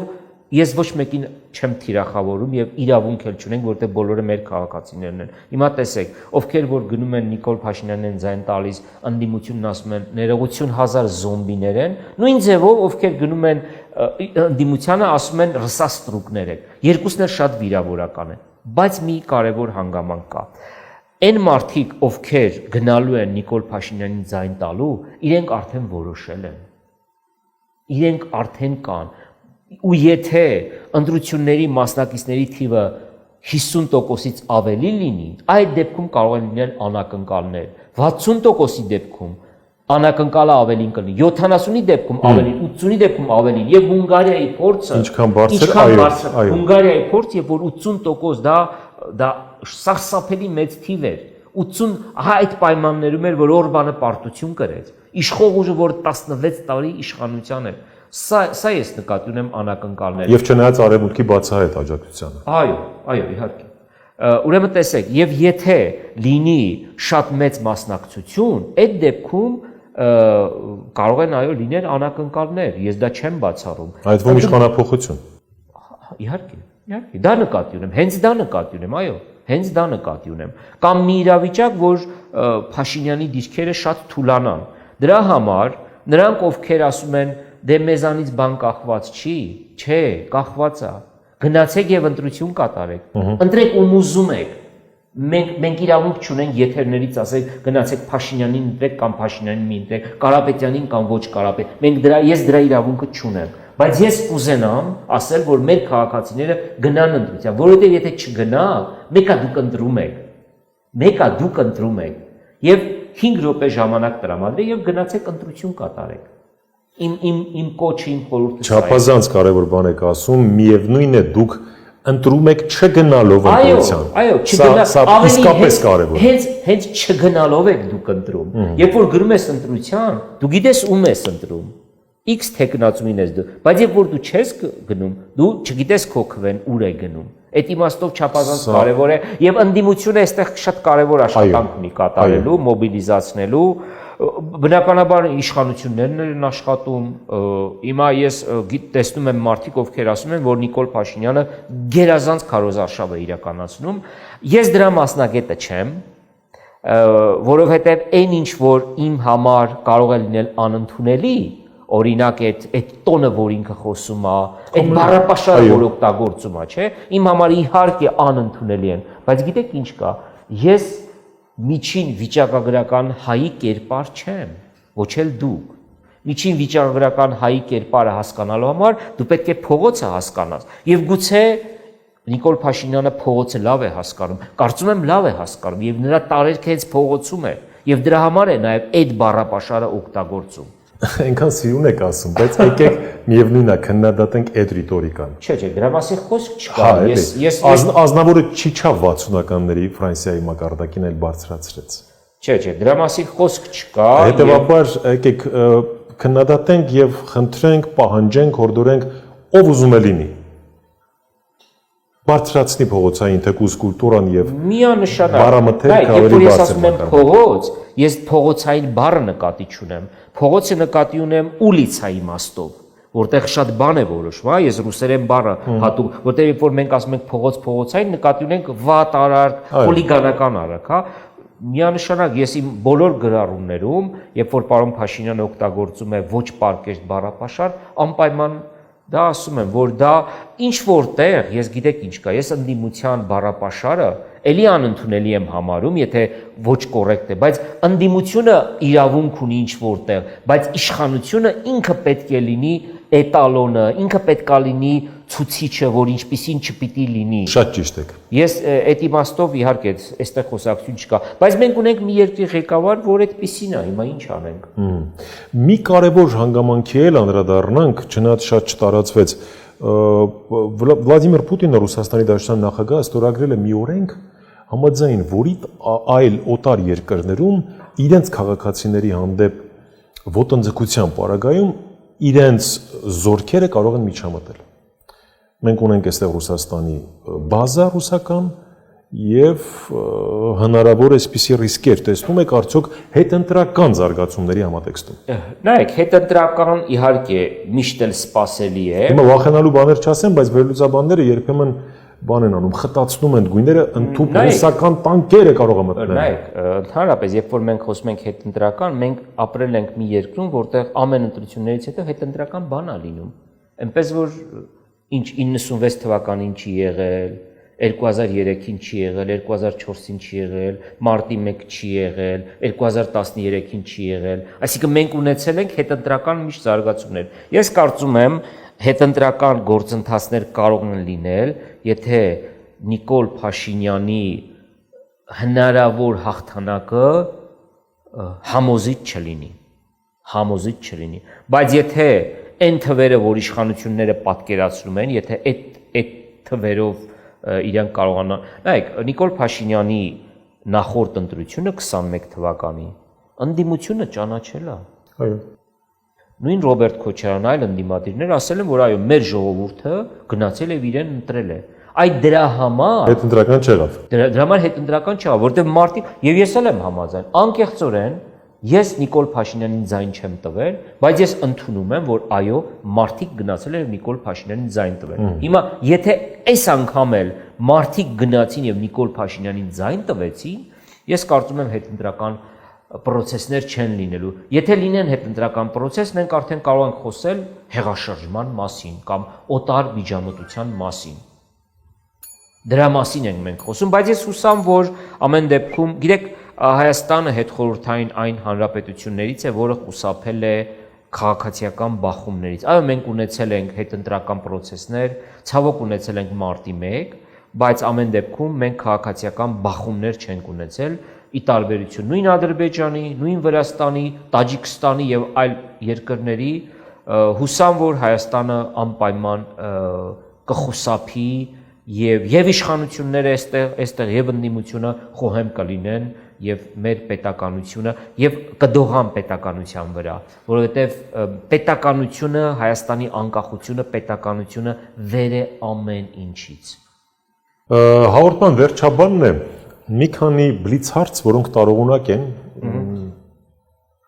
ես ոչ մեկին չեմ թիրախավորում եւ իրավունք էլ չունենք, որտեղ բոլորը մեր քաղաքացիներն են։ Հիմա տեսեք, ովքեր որ գնում են Նիկոլ Փաշինյանին ձայն տալիս, ընդդիմությունն ասում են ներողություն 1000 զոմբիներ են, նույն ձևով ովքեր գնում են ընդդիմությանը ասում են ռսաստրուկներ են։ Երկուսն էլ շատ վիրավորական են, բայց մի կարևոր հանգամանք կա։ Այն մարդիկ, ովքեր գնալու են Նիկոլ Փաշինյանին ձայն տալու, իրենք արդեն որոշել են։ Իրենք արդեն կան։ Ու եթե ընտրությունների մասնակիցների թիվը 50%-ից ավելի լինի, այդ դեպքում կարող են լինել անակնկալներ, 60%-ի դեպքում անակնկալը ավելին կլինի 70-ի դեպքում ավելին 80-ի դեպքում ավելին եւ Հունգարիայի փորձը ինչքան բարձր այո Հունգարիայի փորձը երբ որ 80% դա սարսափելի մեծ թիվ էր 80 ահա այդ պայմաններում էր որ Օրբանը պարտություն կրեց իշխող ուժը որ 16 տարի իշխանության էր սա ես նկատի ունեմ անակնկալներ եւ չնայած արևմուտքի բացահայտ աջակցությանը այո իհարկե ուրեմն տեսեք եւ եթե լինի շատ մեծ մասնակցություն այդ դեպքում կարող են այո լինել անակնկալներ ես դա չեմ բացառում այդ ո՞մ իշխանափոխություն իհարկե դա նկատի ունեմ հենց դա նկատի ունեմ այո հենց դա նկատի ունեմ կամ մի իրավիճակ որ Փաշինյանի դիրքերը շատ թուլանան դրա համար նրանք ովքեր ասում են դե մեզանից բան կախված չի չէ կախված է գնացեք եւ ընտրություն կատարեք ընտրեք ում ուզում եք մենք իրավունք չունենք եթերներից ասենք գնացեք Փաշինյանին ընտրեք կամ Փաշինյանին մի ընտրեք Կարապետյանին կամ ոչ Կարապետ մենք ես դրա իրավունքը չունեմ բայց ես կուզենամ ասել որ մեր քաղաքացիները գնան ընտրության որովհետեւ եթե չգնա մեկա դուք ընտրում եք եւ 5 րոպե ժամանակ տրամադրեք եւ գնացեք ընտրություն կատարեք իմ կոչը իմ խորհուրդը չափազանց կարևոր բան եք ասում միևնույն է դուք ընտրում եք չգնալով ընտրության այո չգնա իսկապես կարևոր հենց չգնալով եք դուք ընտրում երբ որ գրում ես ընտրության դու գիտես ում ես ընտրում X տեխնացումին ես դու բայց երբ որ դու չես գնում դու չգիտես քո քվեն ուր է գնում այդ իմաստով չափազանց կարևոր է եւ ընդդիմությունը այստեղ շատ կարևոր աշխատանք ունի կատարելու մոբիլիզացնելու բնականաբար իշխանություններն են աշխատում հիմա ես տեսնում եմ մարդիկ ովքեր ասում են որ Նիկոլ Փաշինյանը գերազանց քարոզարշավ է իրականացնում ես դրա մասնագետը չեմ որովհետեւ այն ինչ որ իմ համար կարող է լինել անընդունելի օրինակ այդ տոնը որ ինքը խոսում է այդ բառապաշարը որ օգտագործում է չէ իմ համար իհարկե անընդունելի են բայց գիտեք ինչ կա ես միջին վիճակագրական հայի կերպար չեմ ոչ էլ դուք միջին վիճակագրական հայի կերպարը հասկանալու համար դու պետք է փողոցը հասկանաս եւ գուցե Նիկոլ Փաշինյանը փողոցը լավ է հասկանում կարծում եմ լավ է հասկանում եւ նրա տարերքը հենց փողոցում է եւ դրա համար է նաեւ այդ բառապաշարը օգտագործում այնքան սիրուն եք ասում բայց եկեք միևնույնն է քննադատենք այդ ռիտորիկան չէ դրա մասին խոսք չկա ես ազնավուրը չիչավ 60-ականների Ֆրանսիայի մակարդակին էլ բարձրացրեց չէ դրա մասին խոսք չկա հետեւաբար եկեք քննադատենք եւ խնդրենք պահանջենք հորդորենք ով ուզում է լինի բարձրացնի փողոցային թեկուզ կուլտուրան եւ միանշանակ բարամթերք ավելի ես ասում եմ փողոց ես փողոցային բառը նկատի չունեմ փողոցը նկատի ունեմ ուլիցա իմաստով որտեղ շատ բան է որոշվում հա ես ռուսերեն բառը հատուկ որտեղ երբ որ մենք ասում ենք փողոցային նկատի ունենք վատ արարք հոլիգանական արարք հա միանշանակ ես իմ բոլոր գրառումներում երբ որ պարոն Փաշինյանը օգտագործում է ոչ պարկեշտ բառապաշար անպայման դա ասում եմ որ դա ինչ որտեղ ես գիտեք ինչ կա ես ընդդիմության բառապաշարը էլի անընդունելի եմ համարում եթե ոչ կոռեկտ է բայց ընդդիմությունը իրավունք ունի ինչ որտեղ բայց իշխանությունը ինքը պետք է լինի էտալոնը ինքը պետք է լինի ցուցիչը որ ինչպիսին չպիտի լինի շատ ճիշտ եք ես այդ իմաստով իհարկե այստեղ խոսակցություն չկա բայց մենք ունենք մի երկրի ղեկավար որ այդպիսին է հիմա ինչ անենք մի կարևոր հանգամանքի էլ անդրադառնանք չնայած շատ չտարածվեց Վլադիմիր Պուտինը Ռուսաստանի Դաշնության նախագահը ստորագրել է մի օրենք համաձայն որի այլ օտար երկրներում իրենց քաղաքացիների հանդեպ ոտնձգության պարագայում իրենց զորքերը կարող են միջամտել մենք ունենք այստեղ Ռուսաստանի բազա ռուսական եւ հնարավոր էսպիսի ռիսկեր տեսնում եք արդյոք հետընտրական զարգացումների համատեքստում նայեք հետընտրական իհարկե միշտ էլ սպասելի է հիմա վախենալու բաներ չասեմ բայց վերլուծաբանները երբեմն բան են անում խտացնում են գույները ընդཐུպ ռուսական տանկերը կարող է մտնել նայեք ընդհանրապես երբ որ մենք խոսում ենք հետընտրական մենք ապրել ենք մի երկրում որտեղ ամեն ընտրություններից հետո հետընտրական բան է լինում այնպես որ ինչ 96 թվականին չի եղել 2003-ին չի եղել 2004-ին չի եղել մարտի 1 չի եղել 2013-ին չի եղել այսինքն մենք ունեցել ենք հետընտրական միշտ զարգացումներ ես կարծում եմ հետընտրական գործընթացներ կարող են լինել եթե Նիկոլ Փաշինյանի հնարավոր հաղթանակը համոզիչ չլինի համոզիչ չլինի, բայց եթե այն թվերը, որ իշխանությունները պատկերացնում են, եթե այդ թվերով իրենք կարողանան, նայեք, Նիկոլ Փաշինյանի նախորդ ընտրությունը 21 թվականի ընդդիմությունը ճանաչել է։ Այո։ Նույն Ռոբերտ Քոչարյանն այլ ընդդիմադիրներ ասել են, որ այո, մեր ժողովուրդը գնացել եւ իրեն ընտրել է։ Այդ դրա համար Հետընտրական չեղավ։ դրա համար հետընտրական չեղավ, որտեղ մարդիկ եւ ես էլ եմ համաձայն, անկեղծորեն ես Նիկոլ Փաշինյանին ձայն չեմ տվել, բայց ես ընդունում եմ, որ այո, մարդիկ գնացել են Նիկոլ Փաշինյանին ձայն տվել։ Հիմա եթե այս անգամ էլ մարդիկ գնացին եւ Նիկոլ Փաշինյանին ձայն տվեցին, ես կարծում եմ հետընտրական պրոցեսներ չեն լինելու։ Եթե լինեն հետընտրական պրոցես, մենք արդեն կարող ենք խոսել հեղաշրջման մասին կամ օտար միջամտության մասին։ Դրա մասին ենք մենք խոսում, բայց ես հուսամ, որ ամեն դեպքում, գիտեք, Հայաստանը հետխորհրդային այն հանրապետություններից է, որը խուսափել է քաղաքացիական բախումներից։ Այո, մենք ունեցել ենք հետընտրական պրոցեսներ, ցավոք ունեցել ենք մարտի 1, բայց ամեն դեպքում մենք քաղաքացիական բախումներ չենք ունեցել, ի տարբերություն նույն Ադրբեջանի, նույն Վրաստանի, Տաջիկստանի եւ այլ երկրների, հուսամ, որ Հայաստանը անպայման կխուսափի եւ իշխանությունները այստեղ եւ ընդդիմությունը խոհեմ կլինեն եւ մեր պետականությունը եւ կդողան պետականության վրա, որովհետեւ պետականությունը, Հայաստանի անկախությունը, պետականությունը վեր է ամեն ինչից։ Հաղորդման վերջաբանն է մի քանի բլից հարց, որոնք տարողունակ են,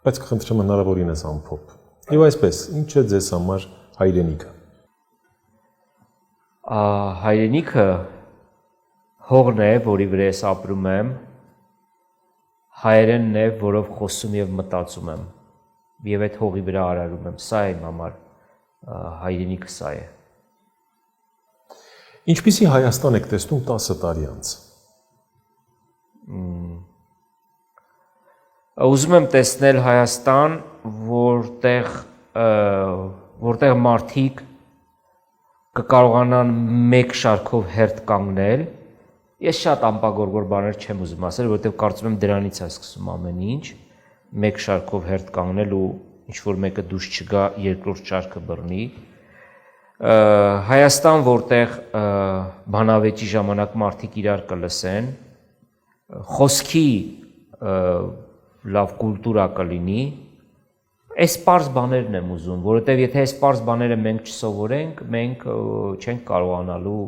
բայց կխնդրեմ հնարավորինս ամփոփ։ Եվ այսպես, ինչ է ձեզ համար հայրենիքը։ Հայրենիքը հողն է, որի վրա ես ապրում եմ, հայերենն է, որով խոսում եւ մտածում եմ, եւ այդ հողի վրա արարում եմ, սա է իմ համար հայրենիքը, սա է։ Ինչպիսի Հայաստան եք տեսնում 10 տարի անց։ Ուզում եմ տեսնել Հայաստան, որտեղ մարդիկ կկարողանան մեկ շարքով հերթ կանգնել։ Ես շատ անպագորգոր բաներ չեմ ուզում ասել, որովհետև կարծում եմ դրանից է սկսում ամեն ինչ, մեկ շարքով հերթ կանգնել ու ինչ-որ մեկը դուրս չգա, երկրորդ շարքը բռնի։ Հայաստան, որտեղ բանավեճի ժամանակ մարդիկ իրար կլսեն, խոսքի լավ կուլտուրա կլինի, այս պարզ բաներն եմ ուզում, որովհետև եթե այս պարզ բաները մենք չսովորենք, մենք չենք կարողանալու,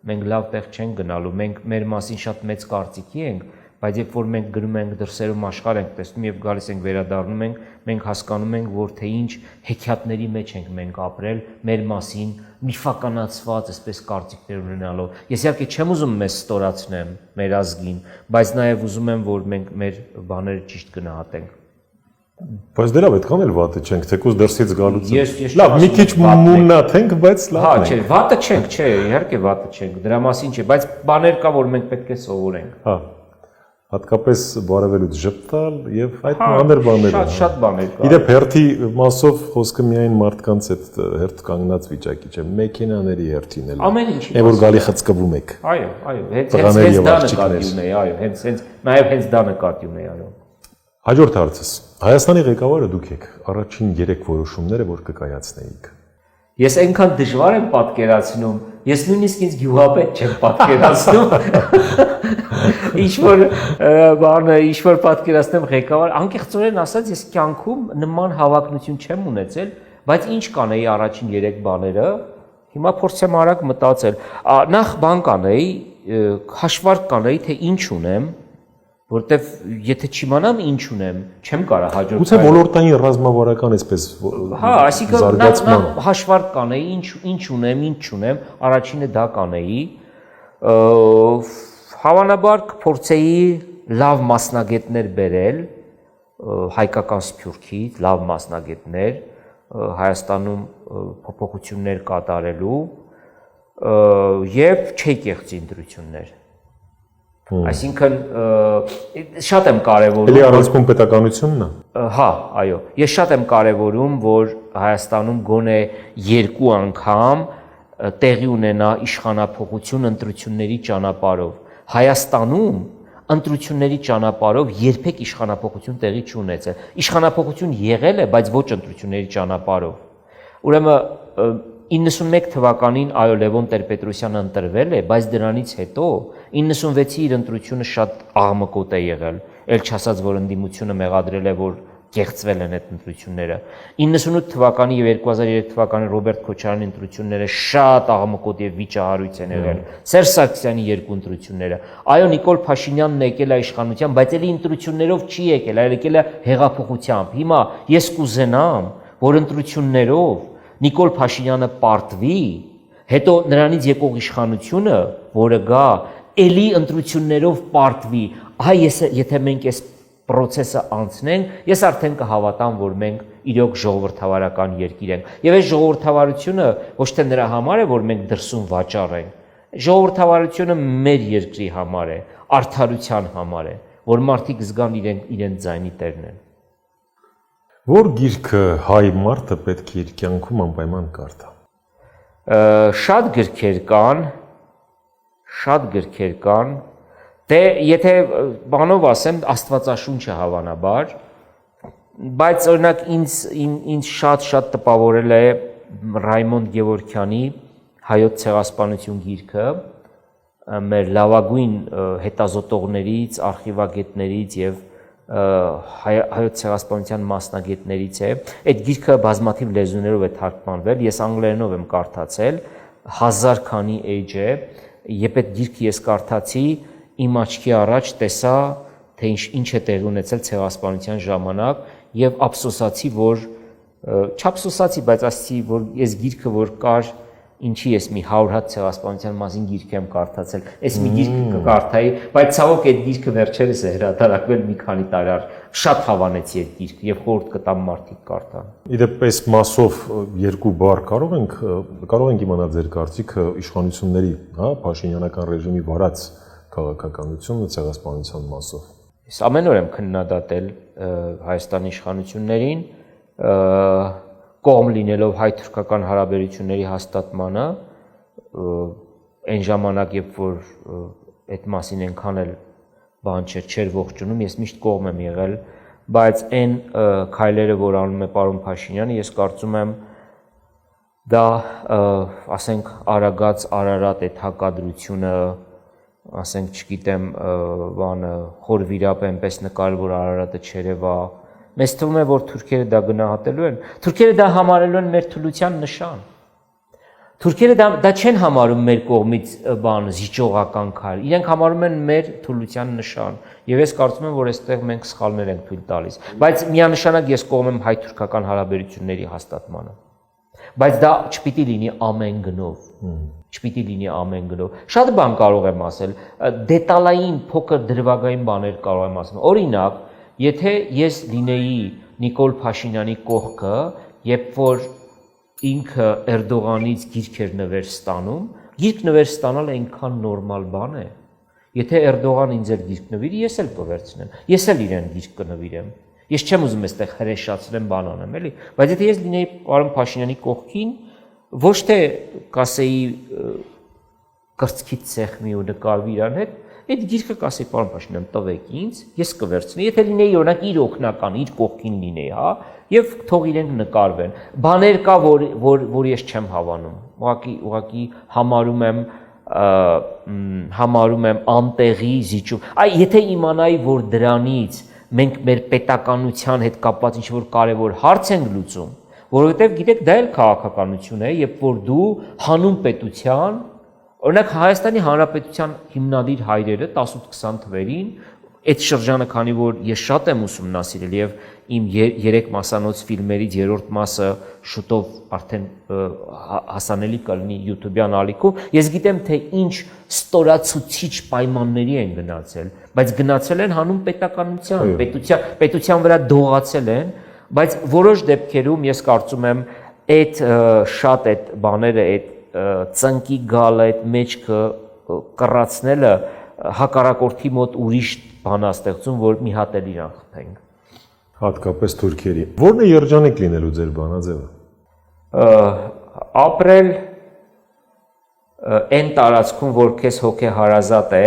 մենք լավ տեղ չենք գնալու, մենք մեր մասին շատ մեծ կարծիքի ենք, բայց երբ որ մենք գնում ենք դրսերում աշխարհ ենք տեսնում եւ գալիս ենք վերադառնում ենք, մենք հասկանում ենք, որ թե ինչ հեքիաթների մեջ ենք մենք ապրել, մեր մասին միֆականացված այսպես կարծիքներ ունենալով։ Ես իհարկե չեմ ուզում մեզ ստորացնեմ մեր ազգին, բայց նաեւ ուզում եմ, որ մենք մեր բաները ճիշտ գնահատենք։ Բայց դրա պետքան էլ վատը չենք, թեկուզ դրսից գալուց։ Ես լավ, մի քիչ մուննաթենք, բայց լավ։ Հա, չէ, վատը չենք, չէ, իհարկե վատը չենք, դրա մասին չէ, բայց բաներ կա, որ մենք պետք է սովորենք։ Հա։ Հատկապես բարևելուց ժպտալ եւ այդ մանր բաները։ Շատ բաներ կա։ Իդեպ հերթի մասով խոսքը միայն մարդկանց այդ հերթ կանգնած վիճակի չէ, մեքենաների հերթին էլ։ Ամեն ինչի։ Է որ գալի խցկվում եք։ Այո, հենց դա նկատի ունեի, այո, նաեւ հենց դա նկատի ունեի, այո։ Հաջորդ հարցս։ Հայաստանի ղեկավարը դուք եք, առաջին 3 որոշումները, որ կկայացնեիք։ Ես այնքան դժվար եմ պատկերացնում, ես նույնիսկ ինձ գյուղապետ չեմ պատկերացնում։ Ինչ որ պատկերացնեմ ղեկավար, անկեղծորեն ասած ես կյանքում նման հավակնություն չեմ ունեցել, բայց ինչ կանեի առաջին 3 բաները, հիմա փորձեմ արագ մտածել։ Նախ բան կանեի, հաշվարկ կանեի, թե ինչ ունեմ, որտեվ եթե չիմանամ ինչ ունեմ, չեմ կարող հաջորդ։ Գուցե ոլորտային ռազմավարական այսպես հա, այսինքն նա հաշվարկ կանեի, ինչ ունեմ, ինչ չունեմ, առաջինը դա կանեի։ Հավանաբար կփորձեի լավ մասնագետներ բերել հայկական սփյուռքից, լավ մասնագետներ Հայաստանում փոփոխություններ կատարելու եւ չէ կեղծի ընտրություններ։ Այսինքն շատ եմ կարևորում։ Էլի առանցքում պետականությունն է։ Հա, այո։ Ես շատ եմ կարևորում, որ Հայաստանում գոնե 2 անգամ տեղի ունենա իշխանափոխություն ընտրությունների ճանապարհով։ Հայաստանում ընտրությունների ճանապարհով երբեք իշխանապողություն տեղի չունեցել։ Իշխանապողություն եղել է, բայց ոչ ընտրությունների ճանապարհով։ Ուրեմն 91 թվականին այո Լևոն Տեր-Պետրոսյանը ընտրվել է, բայց դրանից հետո 96-ի իր ընտրությունը շատ աղմկոտ է եղել, ել չասած որ ընդդիմությունը մեղադրել է որ կեղծվել են այդ ընտրությունները։ 98 թվականի եւ 2003 թվականի Ռոբերտ Քոչարյանի ընտրությունները շատ աղմկոտ եւ վիճահարույց են եղել։ Սերժ Սարգսյանի երկու ընտրությունները։ Այո Նիկոլ Փաշինյանն եկել է իշխանության, բայց ելի ընտրություններով չի եկել, այլ եկել է հեղափոխությամբ։ Հիմա ես կուզենամ, որ ընտրություններով Նիկոլ Փաշինյանը պարտվի, հետո նրանից եկող իշխանությունը, որը գա, ելի ընտրություններով պարտվի։ Ահա եթե մենք այս process-ը անցնենք, ես արդեն կհավատամ, որ մենք իրոք ժողովրդավարական երկիր ենք։ Եվ այս ժողովրդավարությունը ոչ թե նրա համար է, որ մենք դրսում վաճառ ենք։ Ժողովրդավարությունը մեր երկրի համար է, արդարության համար է, որ մարդիկ զգան իրենց ձայնի տերն են։ Որ գիրքը հայ մարդը պետք է իր կյանքում անպայման կարդա։ Շատ գրքեր կան, դե եթե բանով ասեմ Աստվածաշունչը հավանաբար, բայց օրինակ ինձ շատ տպավորել է Ռայմոնդ Գևորգյանի Հայոց ցեղասպանություն գիրքը, մեր լավագույն հետազոտողներից, արխիվագետներից եւ հայոց ցեղասպանության մասնագետներից է։ Այդ գիրքը բազմաթիվ լեզուներով է թարգմանվել, ես անգլերենով եմ կարդացել, 1000 քանի էջ է, երբ այդ գիրքը ես կարդացի, իմ աչքի առաջ տեսա, թե ինչ է տեղի ունեցել ցեղասպանության ժամանակ եւ ափսոսացի, որ չափսոսացի, բայց ասացի, որ ես գիրքը որ կար, ինչի ես մի 100 հատ ցեղասպանության մասին գիրք եմ կարդացել, այս մի գիրք կկարդայի, բայց ցավոք այդ գիրքը վերջերս է հրատարակվել մի քանի տարի առաջ, շատ հավանեցի այդ գիրքը եւ խորհուրդ կտամ մարդիկ կարդան։ Իդեպ այս մասով երկու բառ կարող ենք իմանալ ձեր կարծիքը իշխանությունների, հա, Փաշինյանական ռեժիմի վարած քաղաքականությունը ցեղասպանության մասով։ Ես ամեն օր եմ քննադատել Հայաստանի իշխանություններին, կողմ լինելով հայ-թուրքական հարաբերությունների հաստատմանը, այն ժամանակ, երբ որ այդ մասին այնքան էլ բան չէր ողջունում, ես միշտ կողմ եմ եղել, բայց այն քայլերը, որ անում է պարոն Փաշինյանը, ես կարծում եմ դա, ասենք, Արագած Արարատ այդ հակադրությունը, ասենք, չգիտեմ, բանը խոր վիրապ այնպես նկարել, որ Արարատը չերևա, մեզ թվում է, որ թուրքերը դա գնահատելու են, թուրքերը դա համարելու են մեր թուլության նշան, թուրքերը դա չեն համարում մեր կողմից բան զիջողական քայլ, իրենք համարում են մեր թուլության նշան, եւ ես կարծում եմ, որ այստեղ մենք սխալներ ենք թույլ տալիս, բայց միանշանակ ես կողմ եմ հայ-թուրքական հարաբերությունների հաստատմանը, բայց դա չպիտի լինի ամեն գնով, չպիտի լինի ամեն գնով, շատ բան կարող եմ ասել, դետալային փոքր դրվագային բաներ կարող եմ ասել, օրինակ, եթե ես լինեի Նիկոլ Փաշինյանի կողքը, երբ որ ինքը Էրդողանից գիրք էր նվեր ստանում, գիրք նվեր ստանալը այնքան նորմալ բան է։ Եթե Էրդողան ինձ էլ գիրք նվիրի, ես էլ կվերցնեմ, ես էլ իրեն գիրք կնվիրեմ։ Ես չեմ ուզում այստեղ հրեշացնեմ բան անեմ, էլի, բայց եթե ես լինեի պարոն Փաշինյանի կողքին, ոչ թե կասեի կրծքից սեղմի ու նկարվի իրան հետ, այդ գիրքը կասեի պարոն Փաշինյան, տվեք ինձ, ես կվերցնեի, եթե լինեի օրինակ իր օգնական, իր կողքին լինեի, հա, եւ թող իրենք նկարվեն։ Բաներ կա, որ ես չեմ հավանում։ Ուղղակի համարում եմ անտեղի զիջում։ Այ եթե իմանայի, որ դրանից մենք մեր պետականության հետ կապված ինչ-որ կարևոր հարց ենք լուծում, որովհետեւ գիտեք, դա էլ քաղաքականություն է, երբ որ դու հանուն պետության, օրինակ Հայաստանի Հանրապետության հիմնադիր հայրերը 18-20 թվերին այդ շրջանը, քանի որ ես շատ եմ ուսումնասիրել եւ իմ 3 մասանոց ֆիլմերից 3-րդ մասը շուտով արդեն հասանելի կլինի YouTube-յան ալիքում, ես գիտեմ, թե ինչ ստորացուցիչ պայմանների են գնացել, բայց գնացել են հանուն պետականության, պետության վրա դողացել են, բայց որոշ դեպքերում ես կարծում եմ այդ շատ այդ բաները, այդ ծնկի գալը, այդ մեջքը կռացնելը հակառակորդի մոտ ուրիշ բան է ստեղծում, որ մի հատ էլ իրան խփենք։ Հատկապես թուրքերի։ Որն է երջանիկ լինելու ձեր բանաձևը։ Ապրել այն տարածքում, որ քեզ հոգեհարազատ է,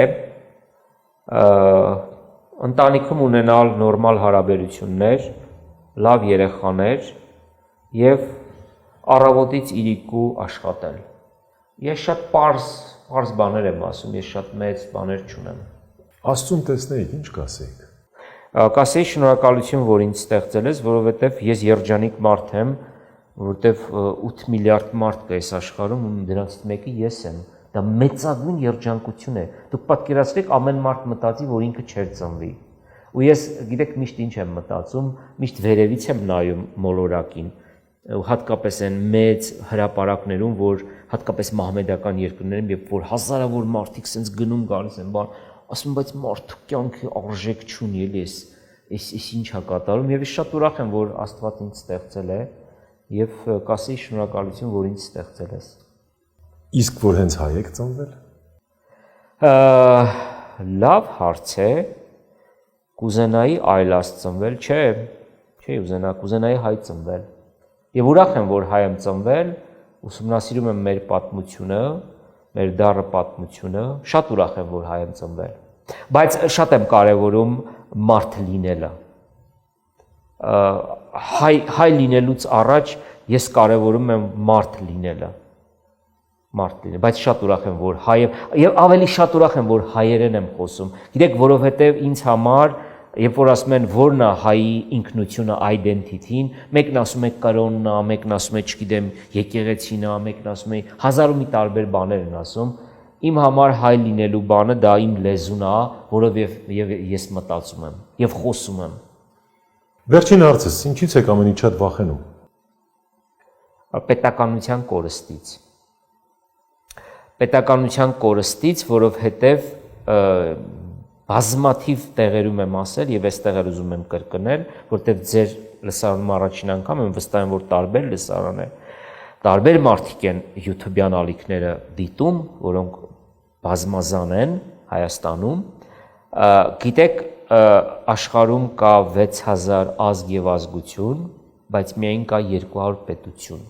ընտանիքում ունենալ նորմալ հարաբերություններ, լավ երեխաներ եւ առավոտից իրիկու աշխատել։ Ես շատ պարզ բաներ եմ ասում, ես շատ մեծ բաներ չունեմ։ Աստծուն տեսնեիք, ինչ կասեիք։ Կասեի շնորհակալություն, որ ինձ ստեղծել ես, որովհետեւ ես երջանիկ մարդ եմ, որովհետեւ 8 միլիարդ մարդ կա այս աշխարհում, ու դրանցից մեկը ես եմ։ Դա մեծագույն երջանկություն է։ Դուք պատկերացրեք, ամեն մարդ մտածի, որ ինքը չէր ծնվի։ Ու ես, գիտեք, միշտ ինչ եմ մտածում, միշտ վերևից եմ նայում մոլորակին, հատկապես այն մեծ հրապարակներում, որ հատկապես մահմեդական երկրներում, երբ որ հազարավոր մարդիկ սենց գնում գալիս են, բան, ասում, բայց մարդու կյանքը արժեք չունի, էլի էս ինչ է կատարում, եւ ես շատ ուրախ եմ, որ Աստված ինձ ստեղծել է, եւ կասեի շնորհակալություն, որ ինձ ստեղծել ես։ Իսկ որ հենց հայ եք ծնվել։ Լավ հարց է, կուզենայի այլաց ծնվել, չէ, կուզենայի հայ ծնվել։ Եվ ուրախ եմ, որ հայ եմ ծնվել, ուսումնասիրում եմ մեր պատմությունը, մեր դառը պատմությունը, շատ ուրախ եմ, որ հայ եմ ծնվել։ Բայց շատ եմ կարևորում մարդ լինելը։ Հայ լինելուց առաջ ես կարևորում եմ մարդ լինելը։ Բայց շատ ուրախ եմ, որ հայ եմ, եւ ավելի շատ ուրախ եմ, որ հայերեն եմ խոսում։ Գիտեք, որովհետեւ ինձ համար, երբ որ ասում են որն է հայի ինքնությունը, identity-ին, մեկն ասում է կրոնն է, մեկն ասում է, չգիտեմ, եկեղեցին է, մեկն ասում է հազար ու մի տարբեր բաներ են ասում։ Իմ համար հայ լինելու բանը դա իմ լեզուն է, որով ես մտածում եմ եւ խոսում եմ։ Վերջին հարցս, ինչից եք ամենից շատ վախենում։ Պետականության կորստից։ Պետականության կորստից, որովհետև բազմաթիվ տեղերում եմ ասել եւ այս տեղեր ուզում եմ կրկնել, որովհետև ձեր լսարանում առաջին անգամ եմ վստահ եմ, որ տարբեր լսարաններ, տարբեր մարդիկ են YouTube-յան ալիքները դիտում, որոնք բազմազան են Հայաստանում։ Գիտեք, աշխարհում կա 6000 ազգ եւ ազգություն, բայց միայն կա 200 պետություն։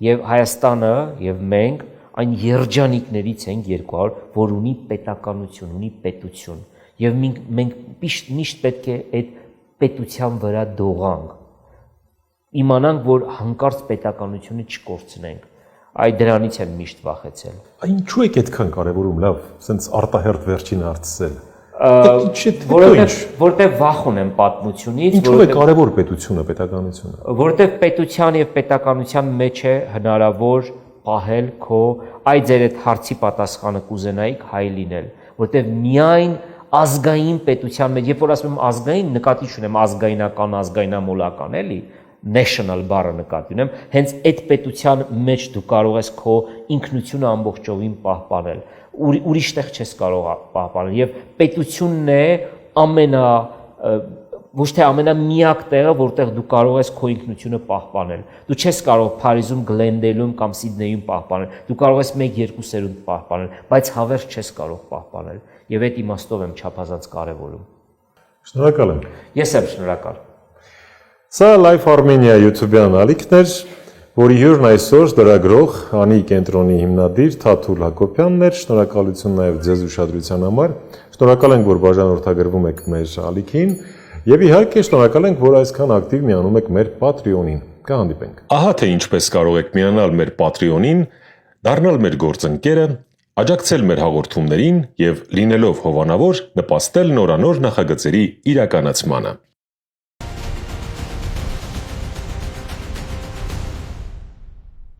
Եւ Հայաստանը եւ մենք այն երջանիկներից ենք 200, որ ունի պետականություն, ունի պետություն, եւ մենք միշտ պետք է այդ պետության վրա դողանք, իմանանք, որ հանկարծ պետականությունը չկորցնենք, այդ դրանից եմ միշտ վախեցել։ Ինչու եք այդքան կարևորում, լավ, սենց արտահերթ վերջին հարցել։ Որտեղ վախ ունեմ պատմությունից, ինչու է կարևոր պետությունը, պետականությունը։ Որտեղ պետության եւ պետականության մեջ է հնարավոր պահել քո այդ ձեր այդ հարցի պատասխանը կուզենայիք հայ լինել, որտեղ միայն ազգային պետության մեջ, երբ որ ասում եմ ազգային, նկատի չունեմ ազգայնական, ազգայնամոլական, էլի, national բառը նկատի ունեմ, հենց այդ պետության մեջ դու կարող ես քո ինքնությունը ամբողջովին պահպանել, ուրիշ տեղ չես կարող պահպանել, եւ պետությունն է ոչ թե ամենամիակ տեղը, որտեղ դու կարող ես քո ինքնությունը պահպանել։ Դու չես կարող Փարիզում, Գլենդեյլում կամ Սիդնեյում պահպանել։ Դու կարող ես 1-2 սերունդ պահպանել, բայց հավերժ չես կարող պահպանել։ Եվ այդ իմաստով եմ չափազանց կարևորում։ Շնորհակալ եմ։ Ես եմ շնորհակալ։ Սա Life Armenia YouTube-յան ալիքն էր, որի հյուրն այսօր լրագրող Անի կենտրոնի հիմնադիր Թաթուլ Հակոբյանն էր։ Շնորհակալություն նաև ձեզ ուշադրության համար։ Շնորհակալ ենք, որ բաժանորդագրվում եք մեր ալիքին։ Եվ իհարկե շնորհակալ ենք, որ այսքան ակտիվ միանում եք մեր Patreon-ին։ Կհանդիպենք։ Ահա թե ինչպես կարող եք միանալ մեր Patreon-ին, դառնալ մեր գործընկերը, աջակցել մեր հաղորդումներին եւ լինելով հովանավոր նպաստել նորանոր նախագծերի իրականացմանը։